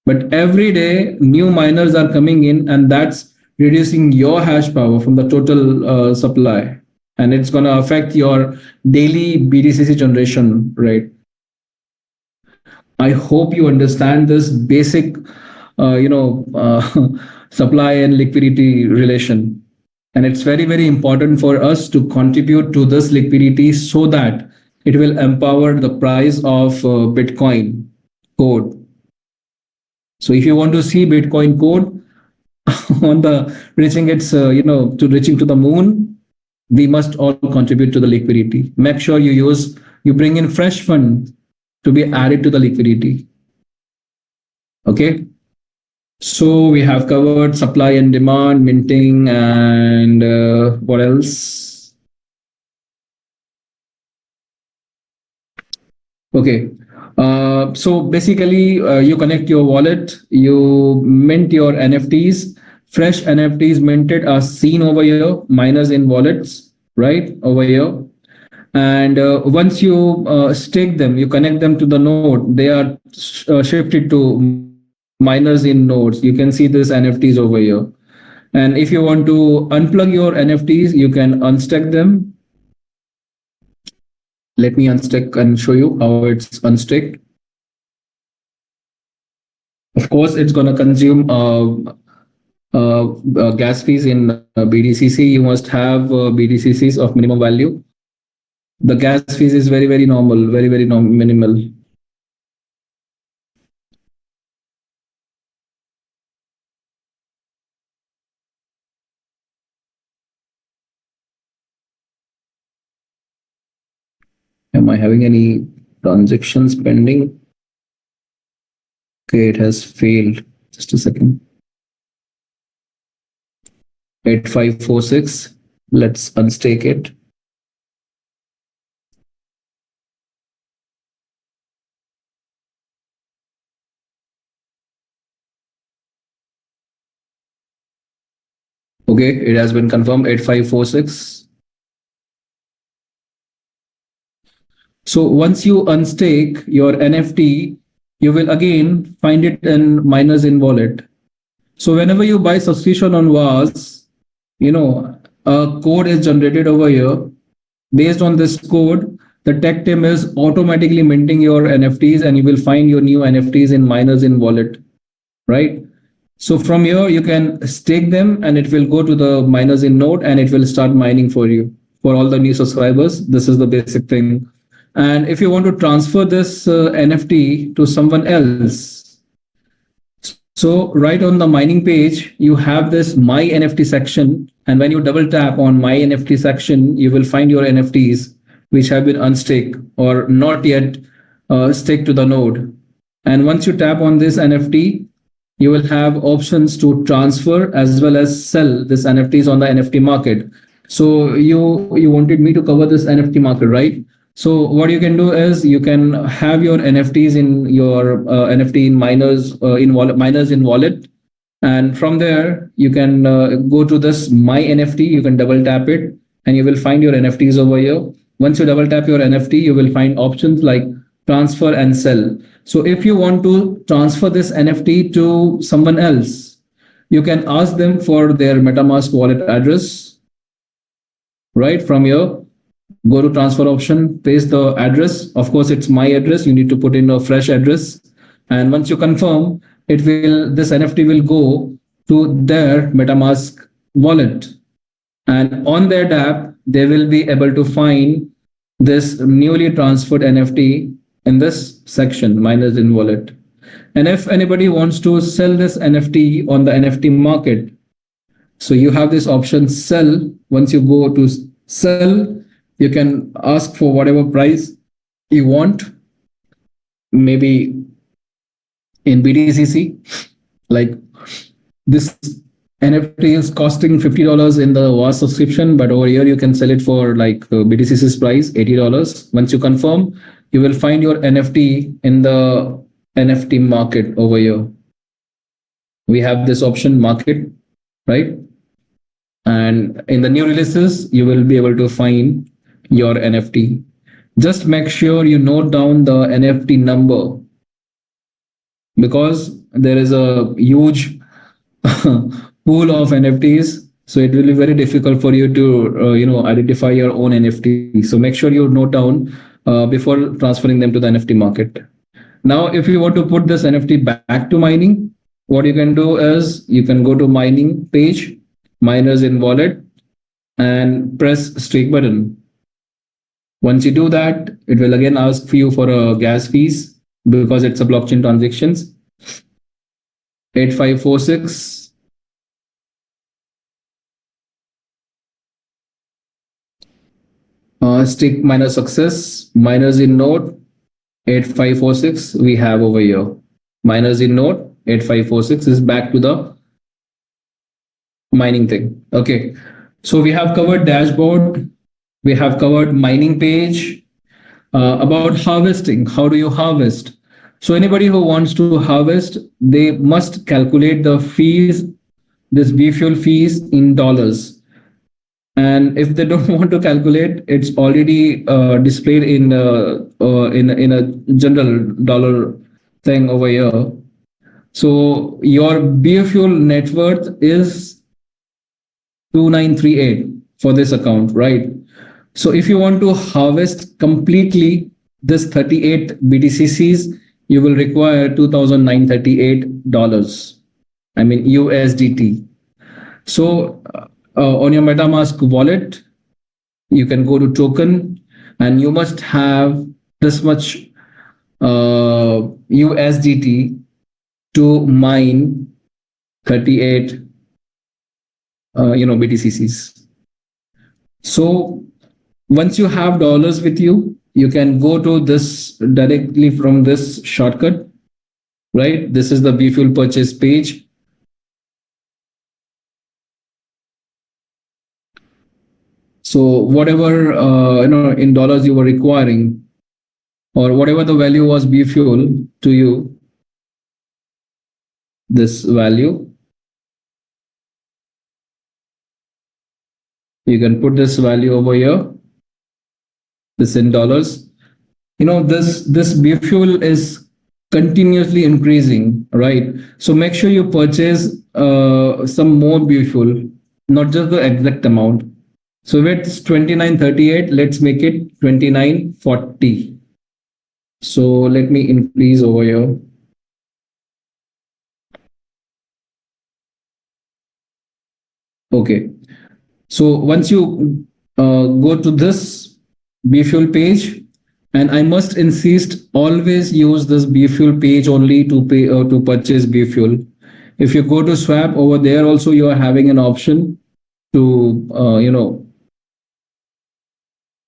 But every day, new miners are coming in, and that's reducing your hash power from the total supply. And it's going to affect your daily BTCC generation, right? I hope you understand this basic, supply and liquidity relation. And it's very, very important for us to contribute to this liquidity so that it will empower the price of Bitcoin code. So if you want to see Bitcoin code on the reaching its, to reaching to the moon, we must all contribute to the liquidity. Make sure you bring in fresh funds to be added to the liquidity. Okay. So we have covered supply and demand, minting, and what else? Okay. So basically, you connect your wallet, you mint your NFTs. Fresh NFTs minted are seen over here, miners in wallets, right over here. And once you stake them, you connect them to the node, they are shifted to miners in nodes. You can see this NFTs over here. And if you want to unplug your NFTs, you can unstack them. Let me unstack and show you how it's unstacked. Of course, it's going to consume gas fees in BTCC. You must have BTCCs of minimum value. The gas fees is very, very normal, very, very minimal. Am I having any transactions pending? Okay, it has failed. Just a second. 8546. Let's unstake it. Okay, it has been confirmed, 8546. So once you unstake your NFT, you will again find it in miners in wallet. So whenever you buy subscription on WAAS, a code is generated over here. Based on this code, the tech team is automatically minting your NFTs, and you will find your new NFTs in miners in wallet, right? So from here, you can stake them, and it will go to the miners in node, and it will start mining for you. For all the new subscribers, this is the basic thing. And if you want to transfer this NFT to someone else, so right on the mining page, you have this My NFT section. And when you double tap on My NFT section, you will find your NFTs which have been unstaked or not yet staked to the node. And once you tap on this NFT, you will have options to transfer as well as sell this NFTs on the NFT market. So you wanted me to cover this NFT market, right? So what you can do is you can have your NFTs in your NFT in miners in wallet, and from there you can go to this My NFT. You can double tap it, and you will find your NFTs over here. Once you double tap your NFT, you will find options like transfer and sell. So if you want to transfer this NFT to someone else, you can ask them for their MetaMask wallet address. Right from here, go to transfer option, paste the address. Of course, it's my address. You need to put in a fresh address. And once you confirm, this NFT will go to their MetaMask wallet. And on their app, they will be able to find this newly transferred NFT in this section, miners in wallet. And if anybody wants to sell this NFT on the NFT market, so you have this option sell. Once you go to sell, you can ask for whatever price you want, maybe in BTCC. Like this NFT is costing $50 in the WAAS subscription, but over here you can sell it for like BTCC's price, $80. Once you confirm, you will find your NFT in the NFT market over here. We have this option market, right? And in the new releases, you will be able to find your NFT. Just make sure you note down the NFT number, because there is a huge pool of NFTs. So it will be very difficult for you to identify your own NFT. So make sure you note down before transferring them to the NFT market. Now, if you want to put this NFT back to mining, what you can do is you can go to mining page, miners in wallet, and press stake button. Once you do that, it will again ask for you for a gas fees because it's a blockchain transactions. 8546. Stake miner success. Miners in node 8546 we have over here. Miners in node 8546 is back to the mining thing. Okay, so we have covered dashboard, we have covered mining page. About harvesting, how do you harvest? So anybody who wants to harvest, they must calculate the fees, this B fuel fees in dollars. And if they don't want to calculate, it's already displayed in a general dollar thing over here. So your B fuel net worth is 2938 for this account, right? So if you want to harvest completely this 38 BTCCs, you will require $2,938. I mean USDT. So on your MetaMask wallet, you can go to token, and you must have this much USDT to mine 38 BTCCs. So once you have dollars with you, you can go to this directly from this shortcut, right? This is the B fuel purchase page. So whatever in dollars you were requiring, or whatever the value was B fuel to you, this value, you can put this value over here, this in dollars. This B fuel is continuously increasing, right? So make sure you purchase some more B fuel, not just the exact amount. So if it's 2938, let's make it 2940. So let me increase over here. Okay. So once you go to this B fuel page, and I must insist, always use this B fuel page only to pay to purchase B fuel. If you go to swap over there, also you are having an option to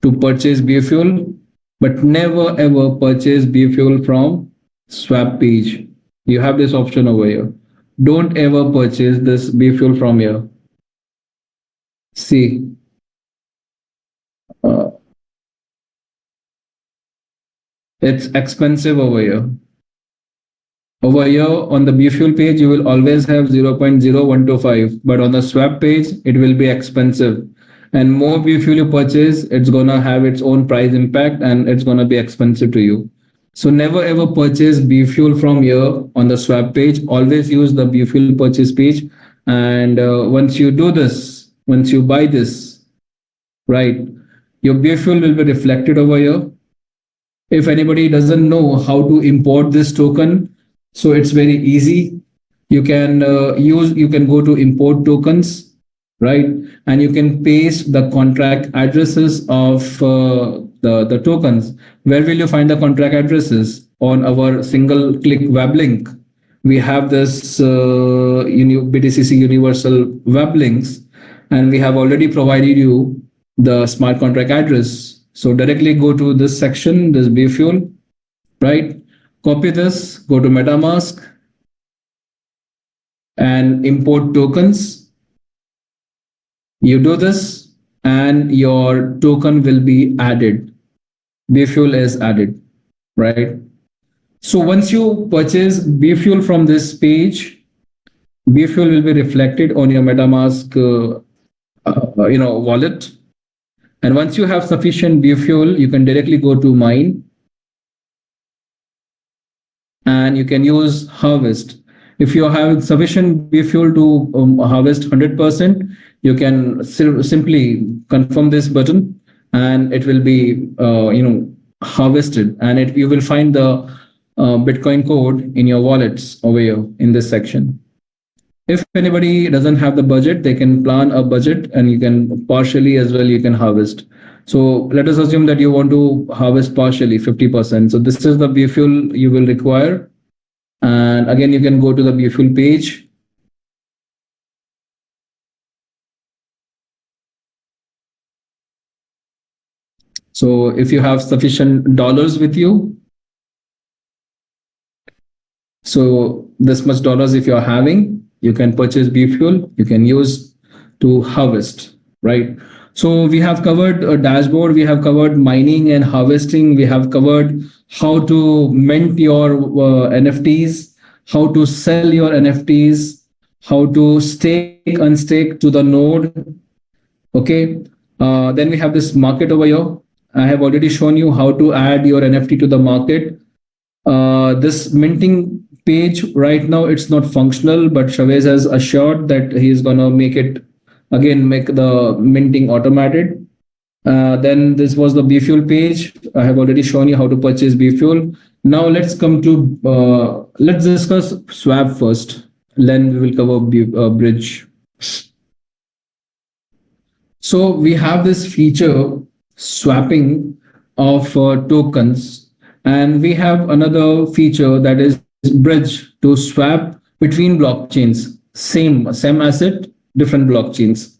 to purchase B fuel, but never ever purchase B fuel from swap page. You have this option over here. Don't ever purchase this B fuel from here. See, it's expensive over here. Over here on the B fuel page, you will always have 0.0125, but on the swap page, it will be expensive. And more B fuel you purchase, it's gonna have its own price impact, and it's gonna be expensive to you. So never ever purchase B fuel from here on the swap page. Always use the B fuel purchase page. And once you do this, once you buy this, right, your B fuel will be reflected over here. If anybody doesn't know how to import this token, so it's very easy. You can go to import tokens, right, and you can paste the contract addresses of the tokens. Where will you find the contract addresses? On our single click web link, we have this BTCC universal web links, and we have already provided you the smart contract address. So directly go to this section, this B fuel, right? Copy this, go to MetaMask and import tokens. You do this and your token will be added. B fuel is added, right? So once you purchase B fuel from this page, B fuel will be reflected on your MetaMask wallet. And once you have sufficient B fuel, you can directly go to mine and you can use harvest. If you have sufficient B fuel to harvest 100%, you can simply confirm this button and it will be harvested, and you will find the Bitcoin code in your wallets over here in this section. If anybody doesn't have the budget, they can plan a budget and you can partially as well, you can harvest. So let us assume that you want to harvest partially 50%. So this is the B fuel you will require. And again, you can go to the B fuel page. So if you have sufficient dollars with you, so this much dollars if you're having, you can purchase B fuel, you can use to harvest, right? So we have covered a dashboard, we have covered mining and harvesting, we have covered how to mint your NFTs, how to sell your NFTs, how to stake, unstake to the node. Okay. Then we have this market over here. I have already shown you how to add your NFT to the market. This minting page right now, it's not functional, but Chavez has assured that he's gonna make the minting automated. Then this was the B fuel page. I have already shown you how to purchase B fuel. Now let's discuss swap first. Then we will cover bridge. So we have this feature swapping of tokens, and we have another feature that is bridge to swap between blockchains. Same asset, different blockchains.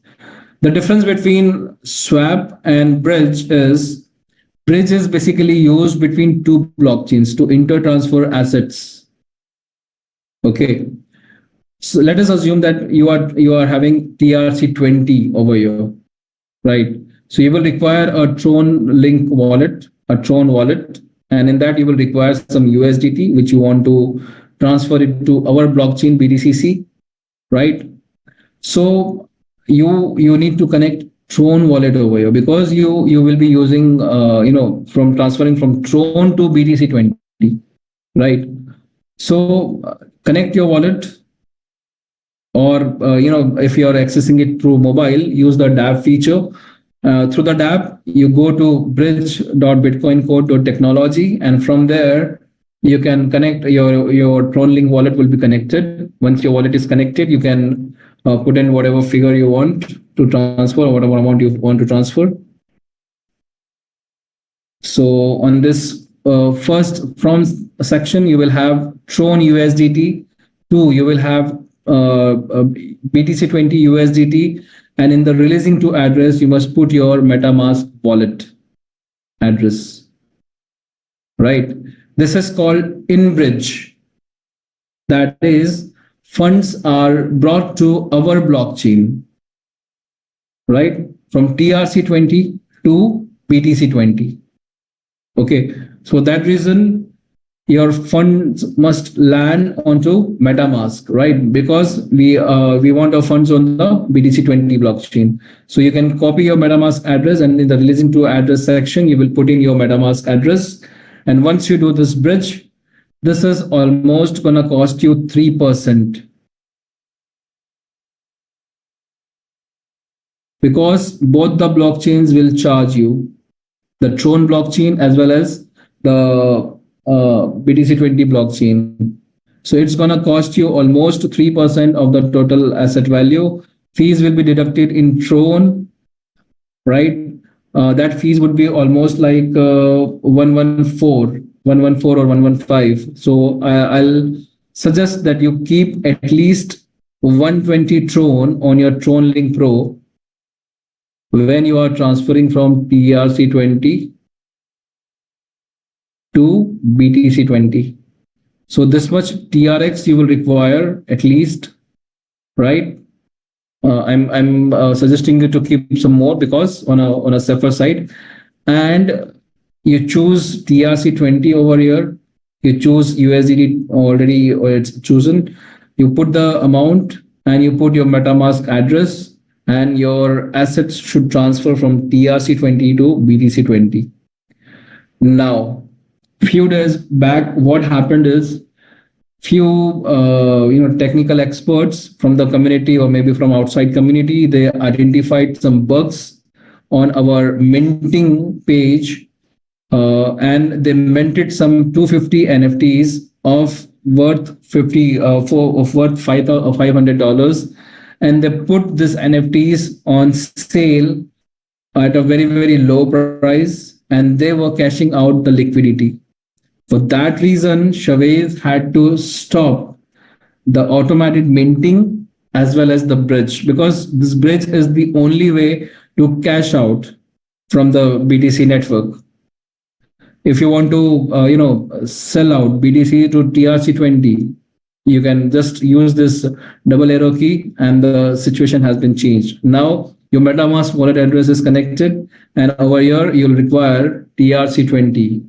The difference between swap and bridge is basically used between two blockchains to intertransfer assets. Okay. So let us assume that you are having TRC20 over here, right? So you will require a Tron Link wallet, and in that you will require some USDT, which you want to transfer it to our blockchain BTCC, right? So you need to connect Tron wallet over here because you will be using from transferring from Tron to BTC20, right? So connect your wallet, or if you are accessing it through mobile, use the DApp feature. Through the DApp, you go to bridge.bitcoincode.technology, and from there you can connect your Tron Link wallet will be connected. Once your wallet is connected, you can put in whatever figure you want to transfer or whatever amount you want to transfer. So on this first from section, you will have Tron USDT. 2, you will have BTC20 USDT. And in the releasing to address, you must put your MetaMask wallet address, right? This is called in-bridge. That is, funds are brought to our blockchain, right? From TRC20 to BTC20. Okay, so that reason, your funds must land onto MetaMask, right? Because we want our funds on the BTC20 blockchain. So you can copy your MetaMask address, and in the releasing to address section, you will put in your MetaMask address. And once you do this bridge, this is almost gonna cost you 3%, because both the blockchains will charge you, the Tron blockchain as well as the BTC20 blockchain. So it's gonna cost you almost 3% of the total asset value. Fees will be deducted in Tron, right? That fees would be almost like 114 or 115. So I'll suggest that you keep at least 120 Tron on your Tron Link Pro when you are transferring from TRC20 to BTC20. So this much TRX you will require at least, right? I'm suggesting you to keep some more, because on a safer side, and you choose TRC20 over here. You choose USDT already, or it's chosen. You put the amount and you put your MetaMask address, and your assets should transfer from TRC20 to BTC20. Now, few days back, what happened is few technical experts from the community, or maybe from outside community, they identified some bugs on our minting page, and they minted some 250 NFTs of worth 50 of worth $500, and they put these NFTs on sale at a very very low price, and they were cashing out the liquidity. For that reason, Chavez had to stop the automated minting as well as the bridge, because this bridge is the only way to cash out from the BTC network. If you want to, sell out BTC to TRC20, you can just use this double arrow key, and the situation has been changed. Now your MetaMask wallet address is connected, and over here you'll require TRC20,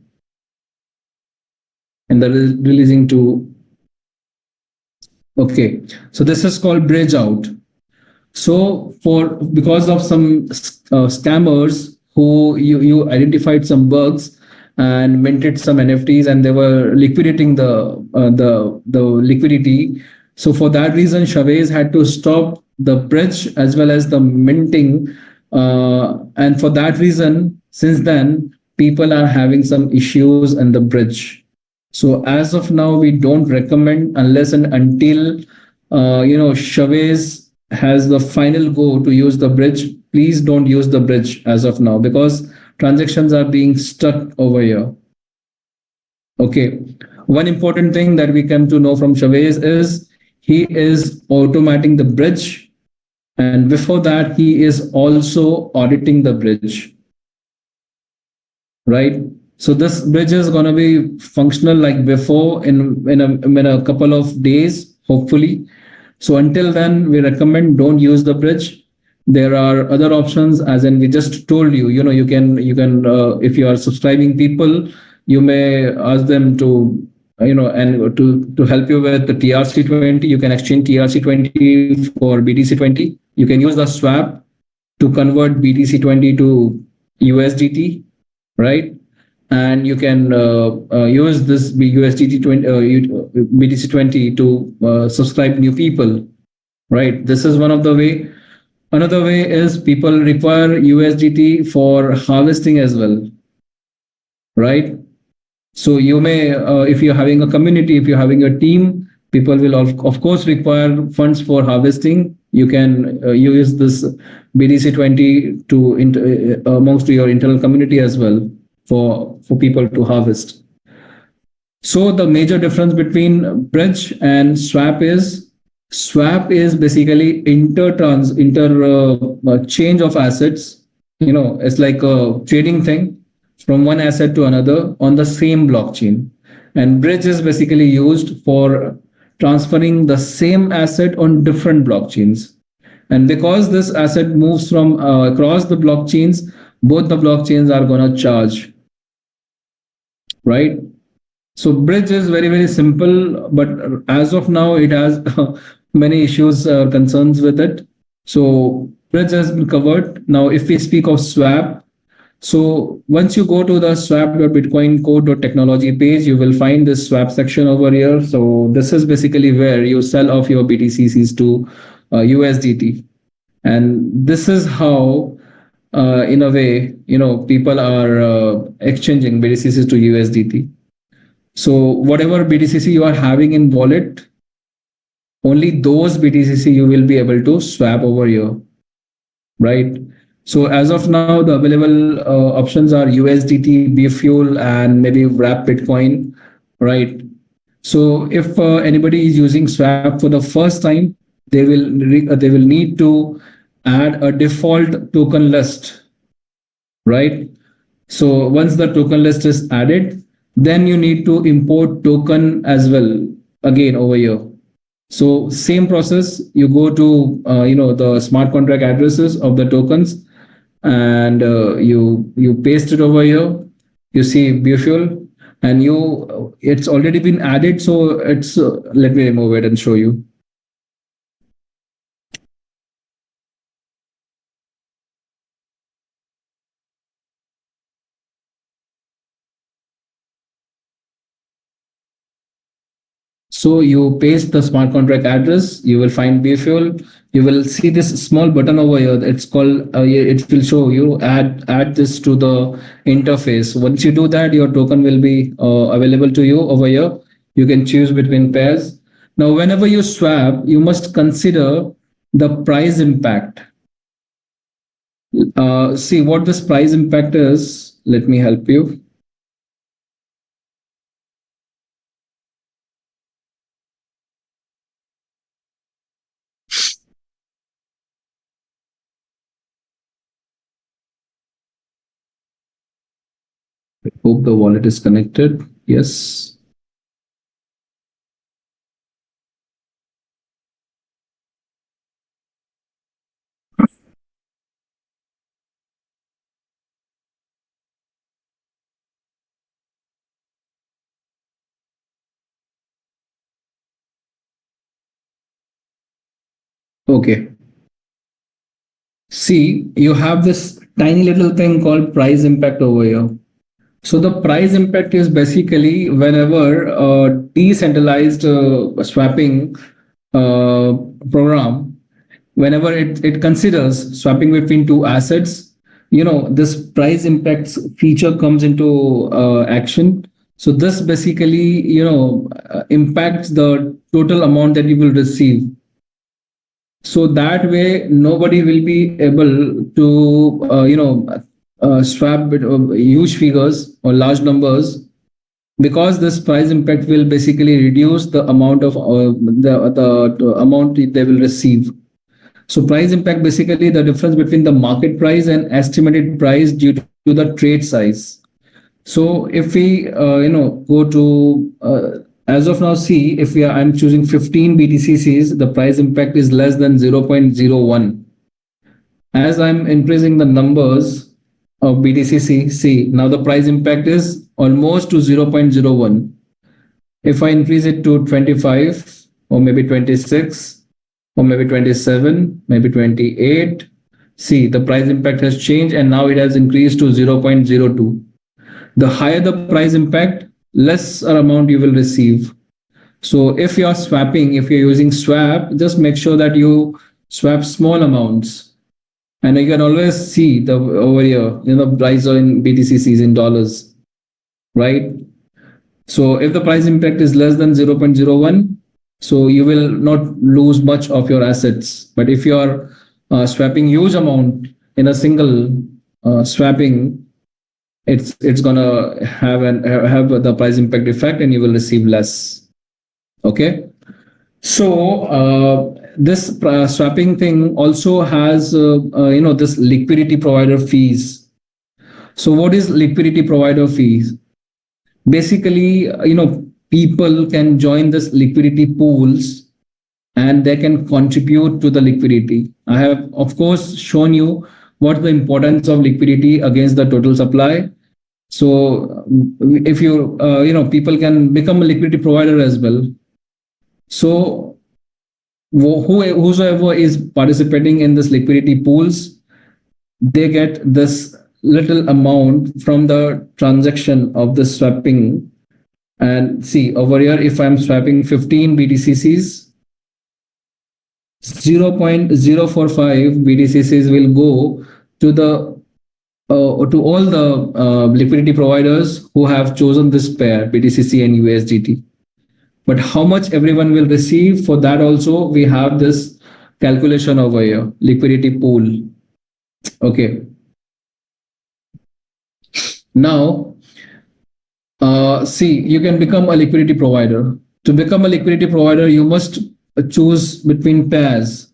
and that is releasing to. Okay, so this is called bridge out. So because of some scammers who you identified some bugs and minted some NFTs, and they were liquidating the liquidity. So for that reason, Chavez had to stop the bridge as well as the minting, and for that reason, since then people are having some issues in the bridge. So as of now, we don't recommend, unless and until Chavez has the final go to use the bridge. Please don't use the bridge as of now, because transactions are being stuck over here. Okay, one important thing that we come to know from Chavez is he is automating the bridge, and before that he is also auditing the bridge, right? So this bridge is going to be functional like before in a couple of days, hopefully. So until then, we recommend don't use the bridge. There are other options, as in we just told you. You can if you are subscribing people, you may ask them to and to help you with the TRC20. You can exchange TRC20 for BTC20. You can use the swap to convert BTC20 to USDT, right? And you can use this BTC20 to subscribe new people, right? This is one of the way. Another way is people require USDT for harvesting as well, right? So you may, if you're having a community, if you're having a team, people will of course require funds for harvesting. You can use this BTC20 to amongst your internal community as well, for people to harvest. So the major difference between bridge and swap is basically change of assets. It's like a trading thing from one asset to another on the same blockchain. And bridge is basically used for transferring the same asset on different blockchains. And because this asset moves from across the blockchains, both the blockchains are going to charge, right? So bridge is very very simple, but as of now it has many issues, concerns with it. So bridge has been covered. Now if we speak of swap, So once you go to the swap.bitcoincode.technology page, you will find this swap section over here. So this is basically where you sell off your BTCCs to USDT. And this is how, in a way, people are exchanging BTCCs to USDT. So whatever BTCC you are having in wallet, only those BTCC you will be able to swap over here, right? So as of now, the available options are USDT, Bfuel, and maybe Wrap Bitcoin, right? So if anybody is using Swap for the first time, they will need to add a default token list, right? So once the token list is added, then you need to import token as well again over here. So same process, you go to the smart contract addresses of the tokens, and you paste it over here. You see Bfuel, and it's already been added. So it's let me remove it and show you. So you paste the smart contract address, you will find Bfuel. You will see this small button over here. It's called, it will show you add this to the interface. Once you do that, your token will be available to you over here. You can choose between pairs. Now, whenever you swap, you must consider the price impact. See what this price impact is. Let me help you. Hope the wallet is connected. Yes. Okay. See, you have this tiny little thing called price impact over here. So the price impact is basically whenever a decentralized swapping uh, program, whenever it considers swapping between two assets, this price impacts feature comes into action. So this basically, impacts the total amount that you will receive. So that way nobody will be able to swap huge figures or large numbers, because this price impact will basically reduce the amount of the amount they will receive. So price impact basically the difference between the market price and estimated price due to the trade size. So if we go to as of now, see, if I'm choosing 15 BTCCs, the price impact is less than 0.01. As I'm increasing the numbers of BTCC, see, now the price impact is almost to 0.01. If I increase it to 25 or maybe 26 or maybe 27, maybe 28, see, the price impact has changed and now it has increased to 0.02. The higher the price impact, less amount you will receive. So if you're swapping, if you're using swap, just make sure that you swap small amounts. And you can always see the over here, price in BTCCs in dollars, right? So if the price impact is less than 0.01, so you will not lose much of your assets. But if you are swapping huge amount in a single swapping, it's gonna have the price impact effect, and you will receive less. Okay. So this swapping thing also has this liquidity provider fees. So what is liquidity provider fees? Basically, people can join this liquidity pools and they can contribute to the liquidity. I have, of course, shown you what the importance of liquidity against the total supply. So if people can become a liquidity provider as well. So whosoever is participating in this liquidity pools, they get this little amount from the transaction of the swapping. And see over here, if I'm swapping 15 BTCCs, 0.045 BTCCs will go to the to all the liquidity providers who have chosen this pair BTCC and USDT. But how much everyone will receive, for that also we have this calculation over here, liquidity pool. Okay. Now, see, you can become a liquidity provider. To become a liquidity provider, you must choose between pairs.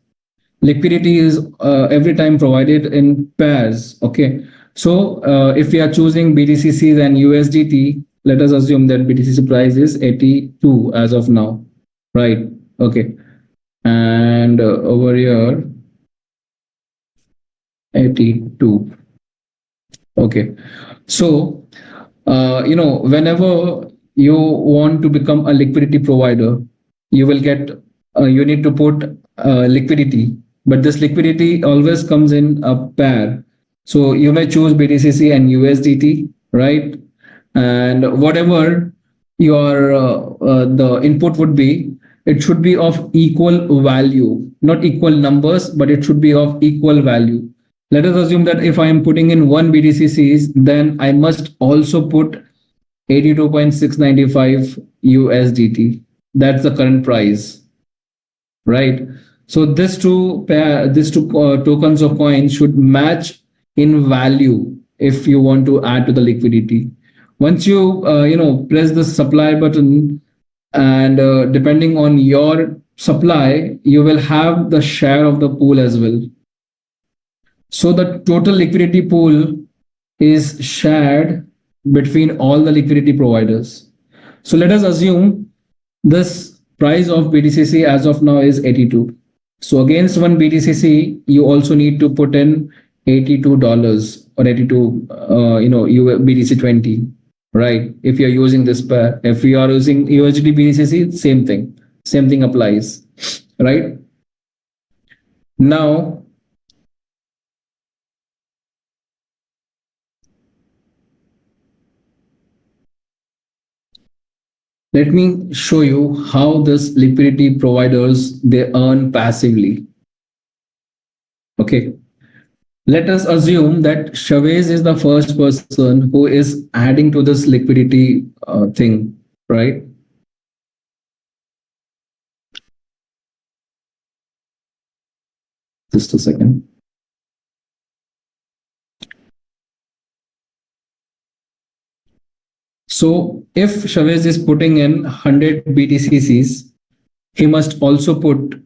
Liquidity is every time provided in pairs. Okay. So if we are choosing BTCCs and USDT, let us assume that BTCC price is 82 as of now, right? Okay. And over here, 82. Okay. So, whenever you want to become a liquidity provider, you will get, you need to put liquidity, but this liquidity always comes in a pair. So you may choose BTCC and USDT, right? And whatever your the input would be, it should be of equal value, not equal numbers, but it should be of equal value. Let us assume that if I am putting in one BTCCs, then I must also put 82.695 USDT. That's the current price, right? So these two tokens of coins should match in value if you want to add to the liquidity. Once you press the supply button, and depending on your supply, you will have the share of the pool as well. So the total liquidity pool is shared between all the liquidity providers. So let us assume this price of BTCC as of now is 82. So against one BTCC, you also need to put in $82 or 82, BTC20, right? If you're using this pair, if you are using USD BTCC, same thing applies, right? Now, let me show you how this liquidity providers they earn passively. Okay. Let us assume that Chavez is the first person who is adding to this liquidity thing, right? Just a second. So if Chavez is putting in 100 BTCCs, he must also put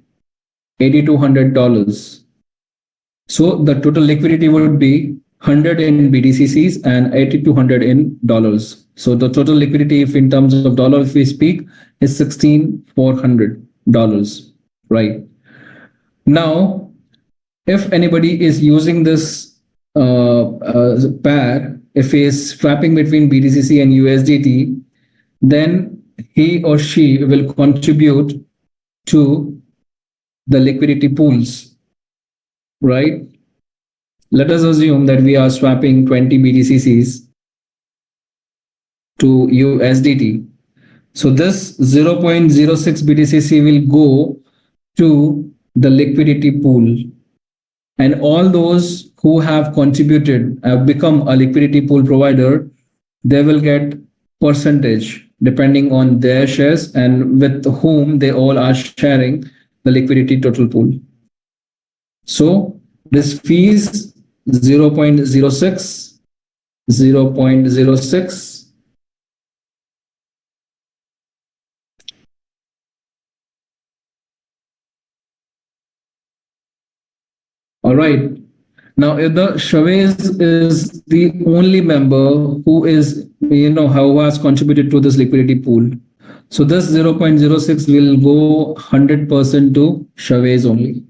$8,200. So the total liquidity would be 100 in BTCCs and 8,200 in dollars. So the total liquidity, if in terms of dollars if we speak, is $16,400, right? Now, if anybody is using this pair, if he is swapping between BTCC and USDT, then he or she will contribute to the liquidity pools, right? Let us assume that we are swapping 20 BTCCs to USDT. So this 0.06 BTCC will go to the liquidity pool, and all those who have contributed, have become a liquidity pool provider, they will get percentage depending on their shares and with whom they all are sharing the liquidity total pool. So this fees 0.06, 0.06, all right. Now, if the Chavez is the only member who is, who has contributed to this liquidity pool, so this 0.06 will go 100% to Chavez only.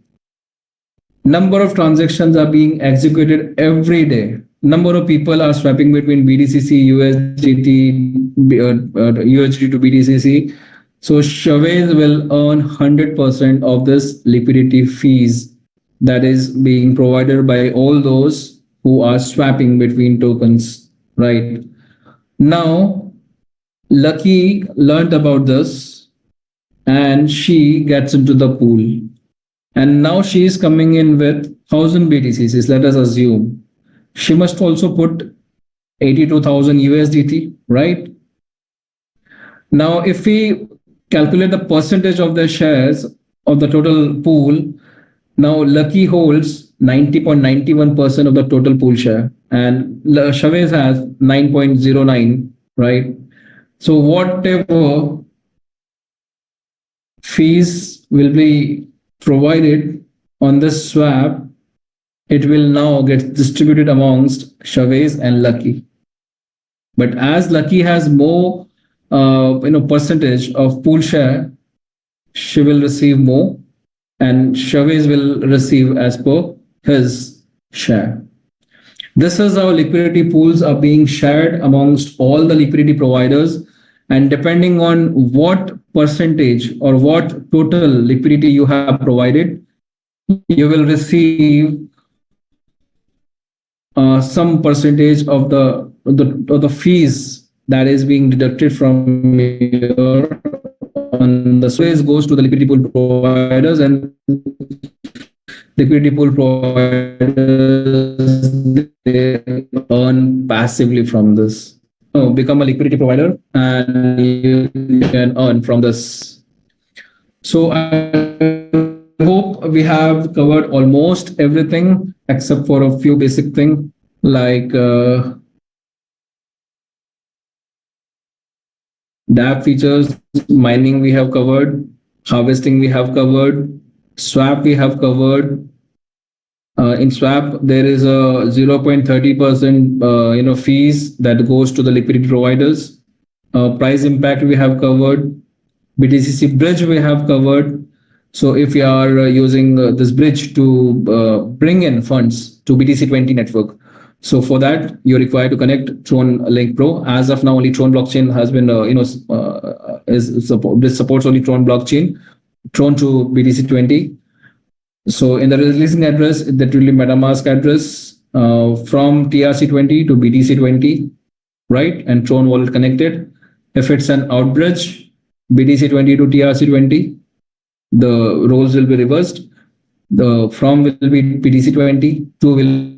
Number of transactions are being executed every day. Number of people are swapping between BTCC, USDT, USDT to BTCC. So Chavez will earn 100% of this liquidity fees that is being provided by all those who are swapping between tokens, right? Now, Lucky learned about this and she gets into the pool. And now she is coming in with 1000 BTCs, let us assume. She must also put 82,000 USDT, right? Now, if we calculate the percentage of the shares of the total pool, now Lucky holds 90.91% of the total pool share, and Chavez has 9.09, right? So whatever fees will be provided on this swap, it will now get distributed amongst Chavez and Lucky. But as Lucky has more, percentage of pool share, she will receive more, and Chavez will receive as per his share. This is how liquidity pools are being shared amongst all the liquidity providers. And depending on what percentage or what total liquidity you have provided, you will receive some percentage of the fees that is being deducted from your on the space goes to the liquidity pool providers, and liquidity pool providers they earn passively from this. Become a liquidity provider and you can earn from this. So I hope we have covered almost everything except for a few basic things like DApp features, mining we have covered, harvesting we have covered, swap we have covered. In swap, there is a 0.30% fees that goes to the liquidity providers. Price impact we have covered. BTCC bridge we have covered. So if you are using this bridge to bring in funds to BTC20 network, so for that you're required to connect Tron Link Pro. As of now, only Tron blockchain has been this supports only Tron blockchain, Tron to BTC20. So in the releasing address, that will be MetaMask address from TRC20 to BTC20, right? And Tron wallet connected. If it's an outbridge, BTC20 to TRC20, the roles will be reversed. The from will be BTC20, to will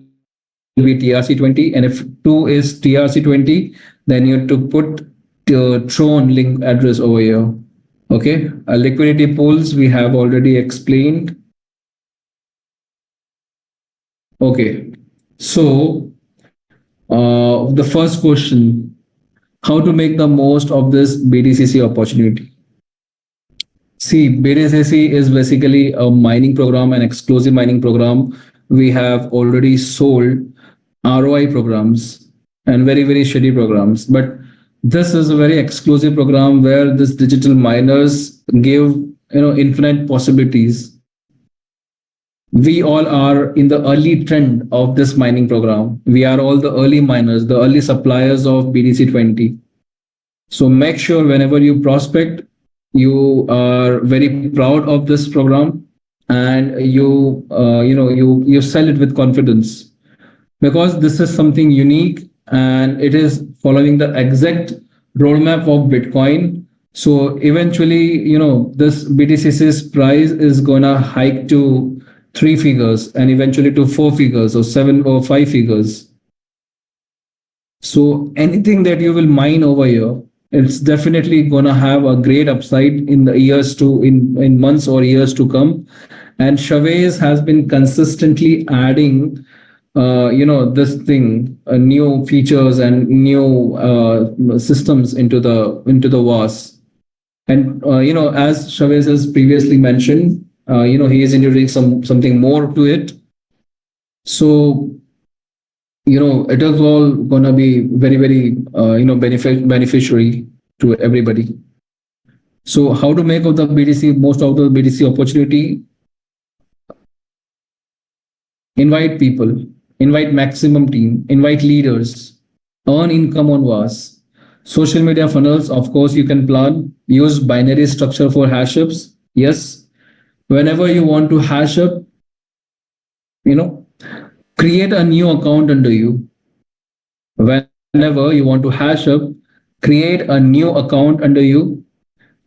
be TRC20, and if 2 is TRC20, then you have to put the Tron link address over here. Okay, liquidity pools we have already explained. Okay, so the first question: how to make the most of this BTCC opportunity? See, BTCC is basically a mining program, an exclusive mining program. We have already sold ROI programs and very, very shitty programs. But this is a very exclusive program where this digital miners give infinite possibilities. We all are in the early trend of this mining program. We are all the early miners, the early suppliers of BTC20. So make sure whenever you prospect, you are very proud of this program, and you sell it with confidence, because this is something unique and it is following the exact roadmap of Bitcoin. So eventually, this BTCC's price is gonna hike to 3 figures and eventually to 4 figures or 7 or 5 figures. So anything that you will mine over here, it's definitely gonna have a great upside in the in months or years to come. And Chavez has been consistently adding this thing, new features and new systems into the WAAS. And as Chavez has previously mentioned, he is introducing something more to it. So it is all gonna be very, very beneficiary to everybody. So how to make of the BTC most of the BTC opportunity? Invite people, invite maximum team, invite leaders, earn income on WAAS. Social media funnels, of course, you can plan. Use binary structure for hash ups. Yes, whenever you want to hash up, create a new account under you. Whenever you want to hash up, create a new account under you,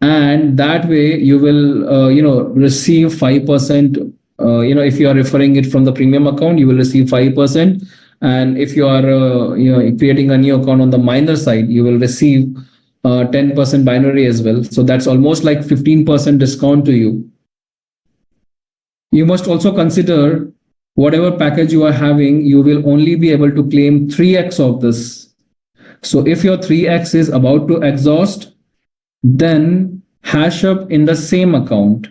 and that way you will receive 5%. If you are referring it from the premium account, you will receive 5%. And if you are creating a new account on the miner side, you will receive 10% binary as well. So that's almost like 15% discount to you. You must also consider whatever package you are having, you will only be able to claim 3x of this. So if your 3x is about to exhaust, then hash up in the same account,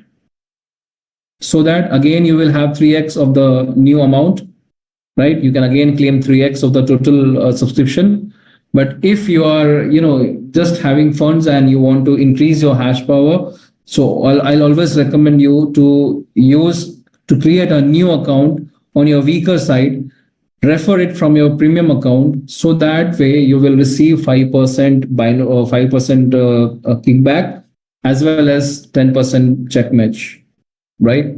so that again you will have 3x of the new amount, right? You can again claim 3x of the total subscription. But if you are just having funds and you want to increase your hash power, so I'll always recommend you to create a new account on your weaker side, refer it from your premium account, so that way you will receive 5% or 5% kickback, as well as 10% check match, right?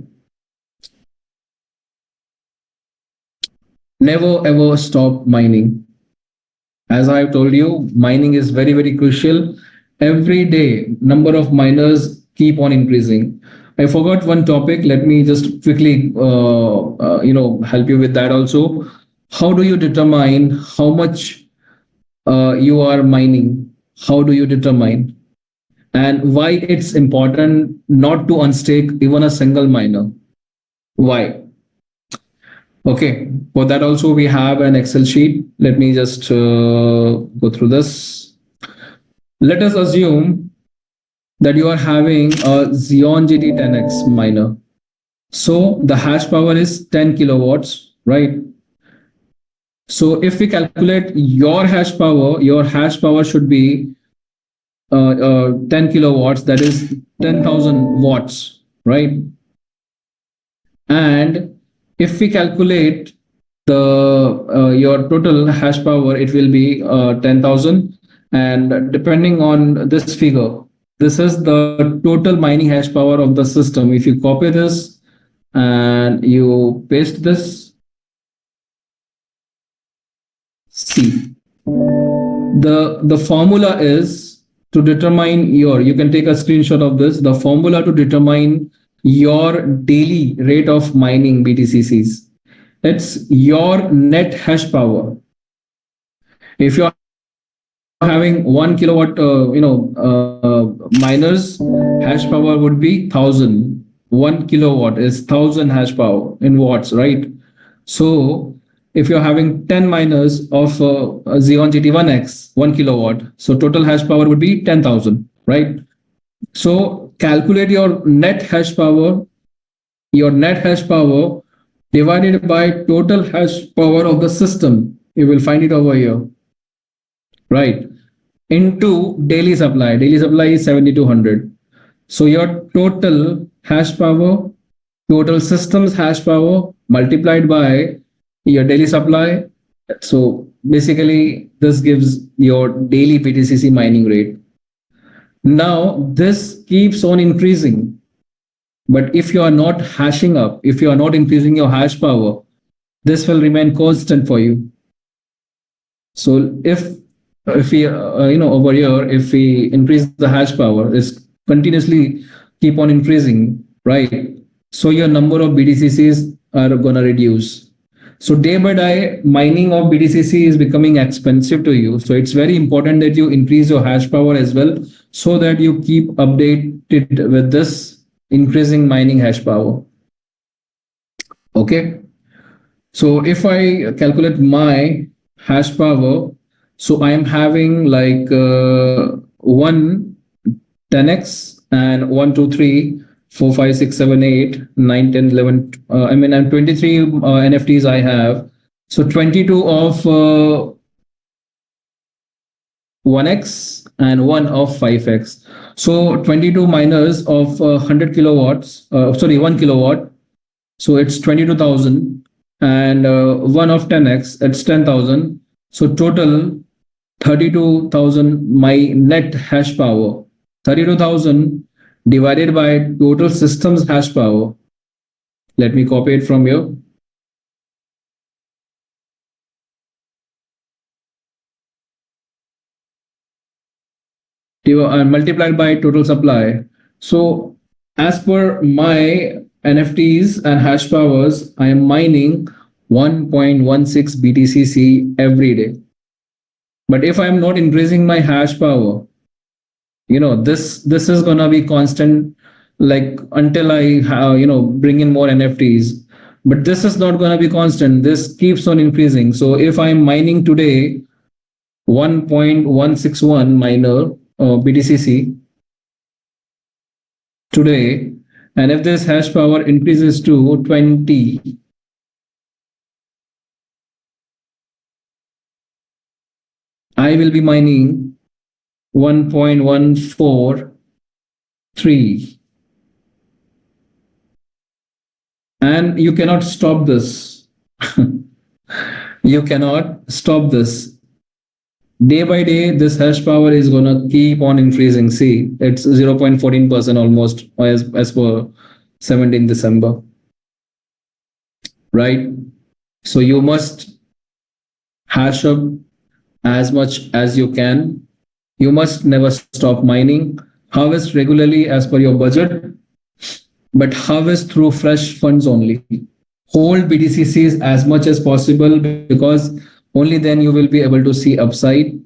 Never ever stop mining. As I've told you, mining is very, very crucial. Every day, number of miners keep on increasing. I forgot one topic. Let me just quickly, help you with that also. How do you determine how much you are mining? How do you determine? And why it's important not to unstake even a single miner? Why? Okay, for that also we have an Excel sheet. Let me just go through this. Let us assume that you are having a Xeon GT10X miner. So the hash power is 10 kilowatts, right? So if we calculate your hash power should be 10 kilowatts, that is 10,000 watts, right? And if we calculate the your total hash power, it will be 10,000. And depending on this figure, this is the total mining hash power of the system. If you copy this and you paste this, see, the formula is to determine you can take a screenshot of this. The formula to determine your daily rate of mining BTCCs, it's your net hash power. If you're having 1 kilowatt miners, hash power would be 1,000. 1 kilowatt is 1,000 hash power in watts, right? So if you're having 10 miners of Xeon GT1X 1 kilowatt, so total hash power would be 10,000, right? So calculate your net hash power. Your net hash power divided by total hash power of the system. You will find it over here, right? Into daily supply. Daily supply is 7,200. So your total hash power, total systems hash power multiplied by your daily supply. So basically, this gives your daily BTCC mining rate. Now, this keeps on increasing. But if you are not hashing up, if you are not increasing your hash power, this will remain constant for you. So if we over here, if we increase the hash power, it's continuously keep on increasing, right? So your number of BTCCs are gonna reduce. So day by day, mining of BTCC is becoming expensive to you. So it's very important that you increase your hash power as well, so that you keep updated with this increasing mining hash power. Okay. So if I calculate my hash power, so I am having like 10x and 1, 2, 3, 4, 5, 6, 7, 8, 9, 10, 11. I'm 23 NFTs I have. So 22 of 1x and 1 of 5x. So 22 miners of 100 kilowatts, 1 kilowatt. So it's 22,000, and 1 of 10x, it's 10,000. So total 32,000 my net hash power. 32,000 divided by total systems hash power. Let me copy it from here. multiplied by total supply. So as per my NFTs and hash powers, I am mining 1.16 BTCC every day. But if I'm not increasing my hash power, this is gonna be constant, like until I bring in more NFTs. But this is not gonna be constant. This keeps on increasing. So if I'm mining today 1.161 miner BTCC today, and if this hash power increases to 20, I will be mining 1.143, and you cannot stop this. You cannot stop this. Day by day, this hash power is gonna keep on increasing. See, it's 0.14% almost as per 17 December, right? So you must hash up as much as you can. You must never stop mining. Harvest regularly as per your budget, but harvest through fresh funds only. Hold BTCCs as much as possible, because only then you will be able to see upside,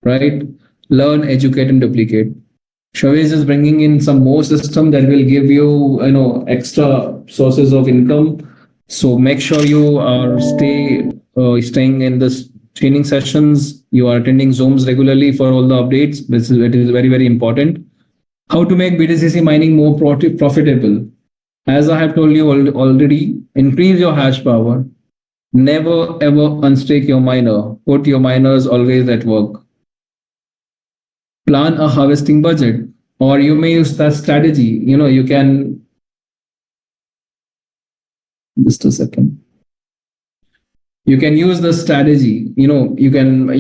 right? Learn, educate, and duplicate. Shawiz is bringing in some more system that will give you, extra sources of income. So make sure you are staying in this training sessions. You are attending Zooms regularly for all the updates. It is very, very important. How to make BTCC mining more profitable? As I have told you already, increase your hash power. Never ever unstake your miner. Put your miners always at work. Plan a harvesting budget, or you may use that strategy. You can, just a second. You can use the strategy. You can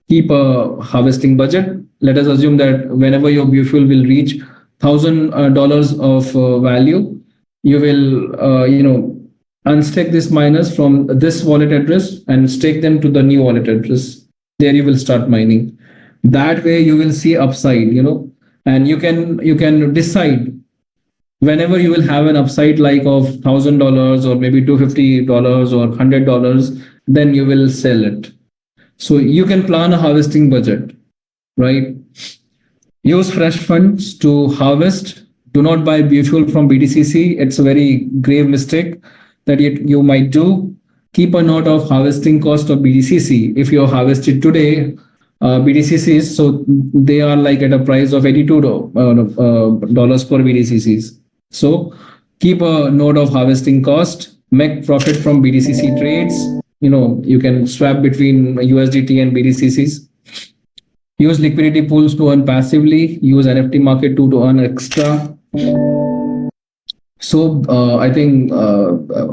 keep a harvesting budget. Let us assume that whenever your fuel will reach $1,000 of value, you will unstake these miners from this wallet address and stake them to the new wallet address. There you will start mining. That way you will see upside, and you can decide whenever you will have an upside like of $1,000 or maybe $250 or $100, then you will sell it. So you can plan a harvesting budget, right? Use fresh funds to harvest. Do not buy fuel from BTCC. It's a very grave mistake that you might do. Keep a note of harvesting cost of BTCC. If you harvest it today, BTCCs, so they are like at a price of $82 per BTCCs. So keep a note of harvesting cost. Make profit from BTCC trades. You can swap between USDT and BTCCs. Use liquidity pools to earn passively. Use NFT market to earn extra. So I think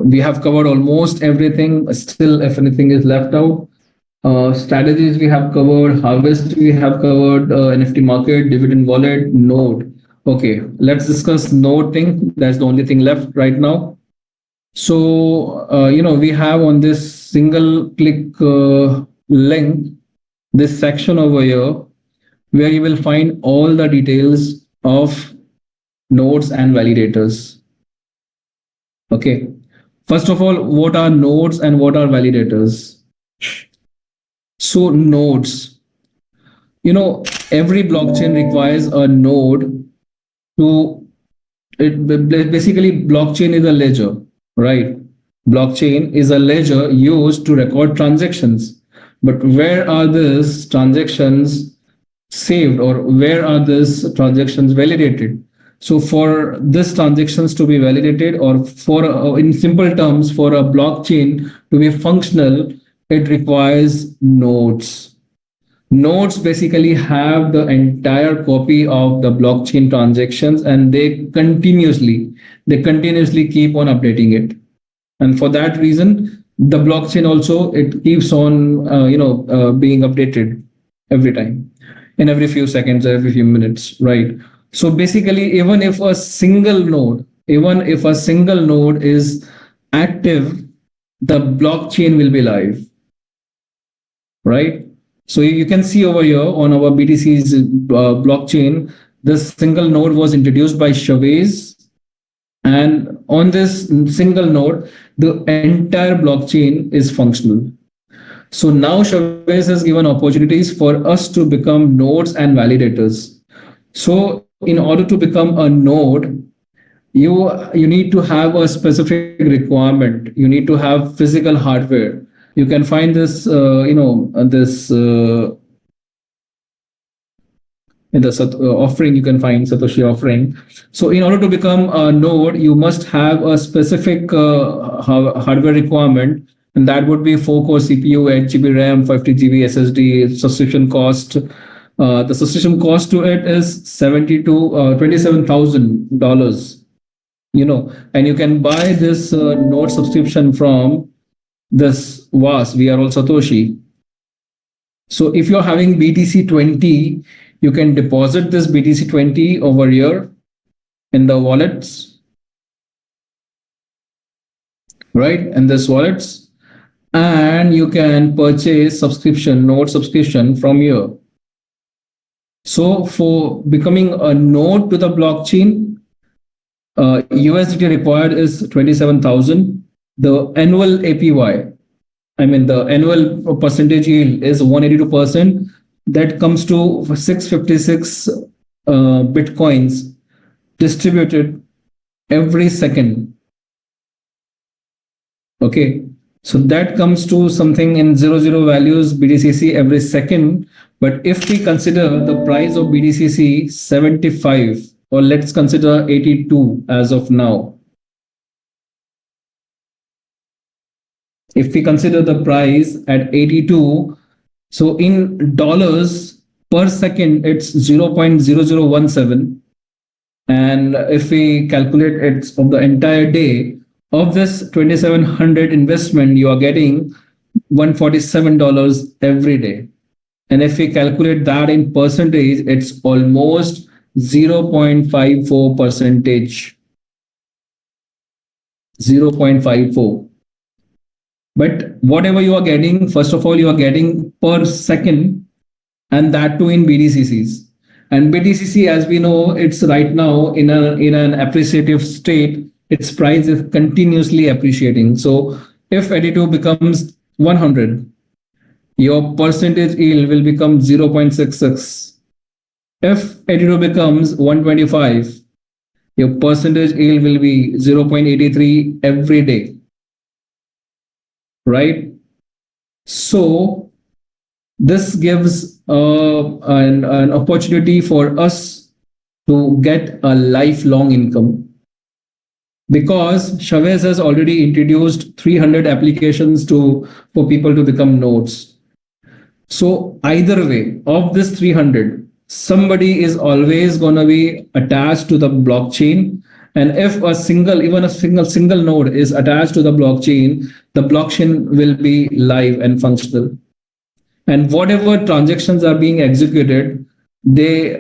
we have covered almost everything. Still, if anything is left out, strategies we have covered, harvest we have covered, NFT market, dividend wallet, node. Okay, let's discuss node thing. That's the only thing left right now. So we have on this single click link, this section over here, where you will find all the details of nodes and validators. Okay, first of all, what are nodes and what are validators? So nodes, every blockchain requires a node to it. Basically, blockchain is a ledger, right? Blockchain is a ledger used to record transactions. But where are these transactions saved, or where are these transactions validated? So for these transactions to be validated, or for in simple terms, for a blockchain to be functional, it requires nodes. Nodes basically have the entire copy of the blockchain transactions, and they continuously keep on updating it. And for that reason, the blockchain also, it keeps on being updated every time, in every few seconds, every few minutes, right? So basically, even if a single node is active, the blockchain will be live, right? So you can see over here on our BTC's blockchain, this single node was introduced by Chavez, and on this single node, the entire blockchain is functional. So now Chavez has given opportunities for us to become nodes and validators. So in order to become a node, you need to have a specific requirement. You need to have physical hardware. You can find this this in the offering. You can find Satoshi offering. So in order to become a node, you must have a specific hardware requirement, and that would be 4 core CPU, 8 GB RAM, 50 GB SSD. Subscription cost. The subscription cost to it is 70 to $27,000. And you can buy this node subscription from this WAAS. We are all Satoshi. So if you're having BTC20, you can deposit this BTC20 over here in the wallets, right? In this wallets, and you can purchase subscription, node subscription from here. So for becoming a node to the blockchain, USDT required is 27,000. The annual APY, I mean the annual percentage yield is 182%. That comes to 656 bitcoins distributed every second. Okay, so that comes to something in 00 values BTCC every second. But if we consider the price of BTCC 75, or let's consider 82 as of now. If we consider the price at 82, so in dollars per second, it's 0.0017. And if we calculate it of the entire day, of this 2,700 investment, you are getting $147 every day. And if we calculate that in percentage, it's almost 0.54 percentage. 0.54. But whatever you are getting, first of all, you are getting per second, and that too in BTCCs. And BTCC, as we know, it's right now in an appreciative state. Its price is continuously appreciating. So if 82 becomes 100, your percentage yield will become 0.66. If 82 becomes 125, your percentage yield will be 0.83 every day. Right? So this gives an opportunity for us to get a lifelong income, because Chavez has already introduced 300 applications for people to become nodes. So either way, of this 300, somebody is always going to be attached to the blockchain. And if even a single node is attached to the blockchain will be live and functional. And whatever transactions are being executed, the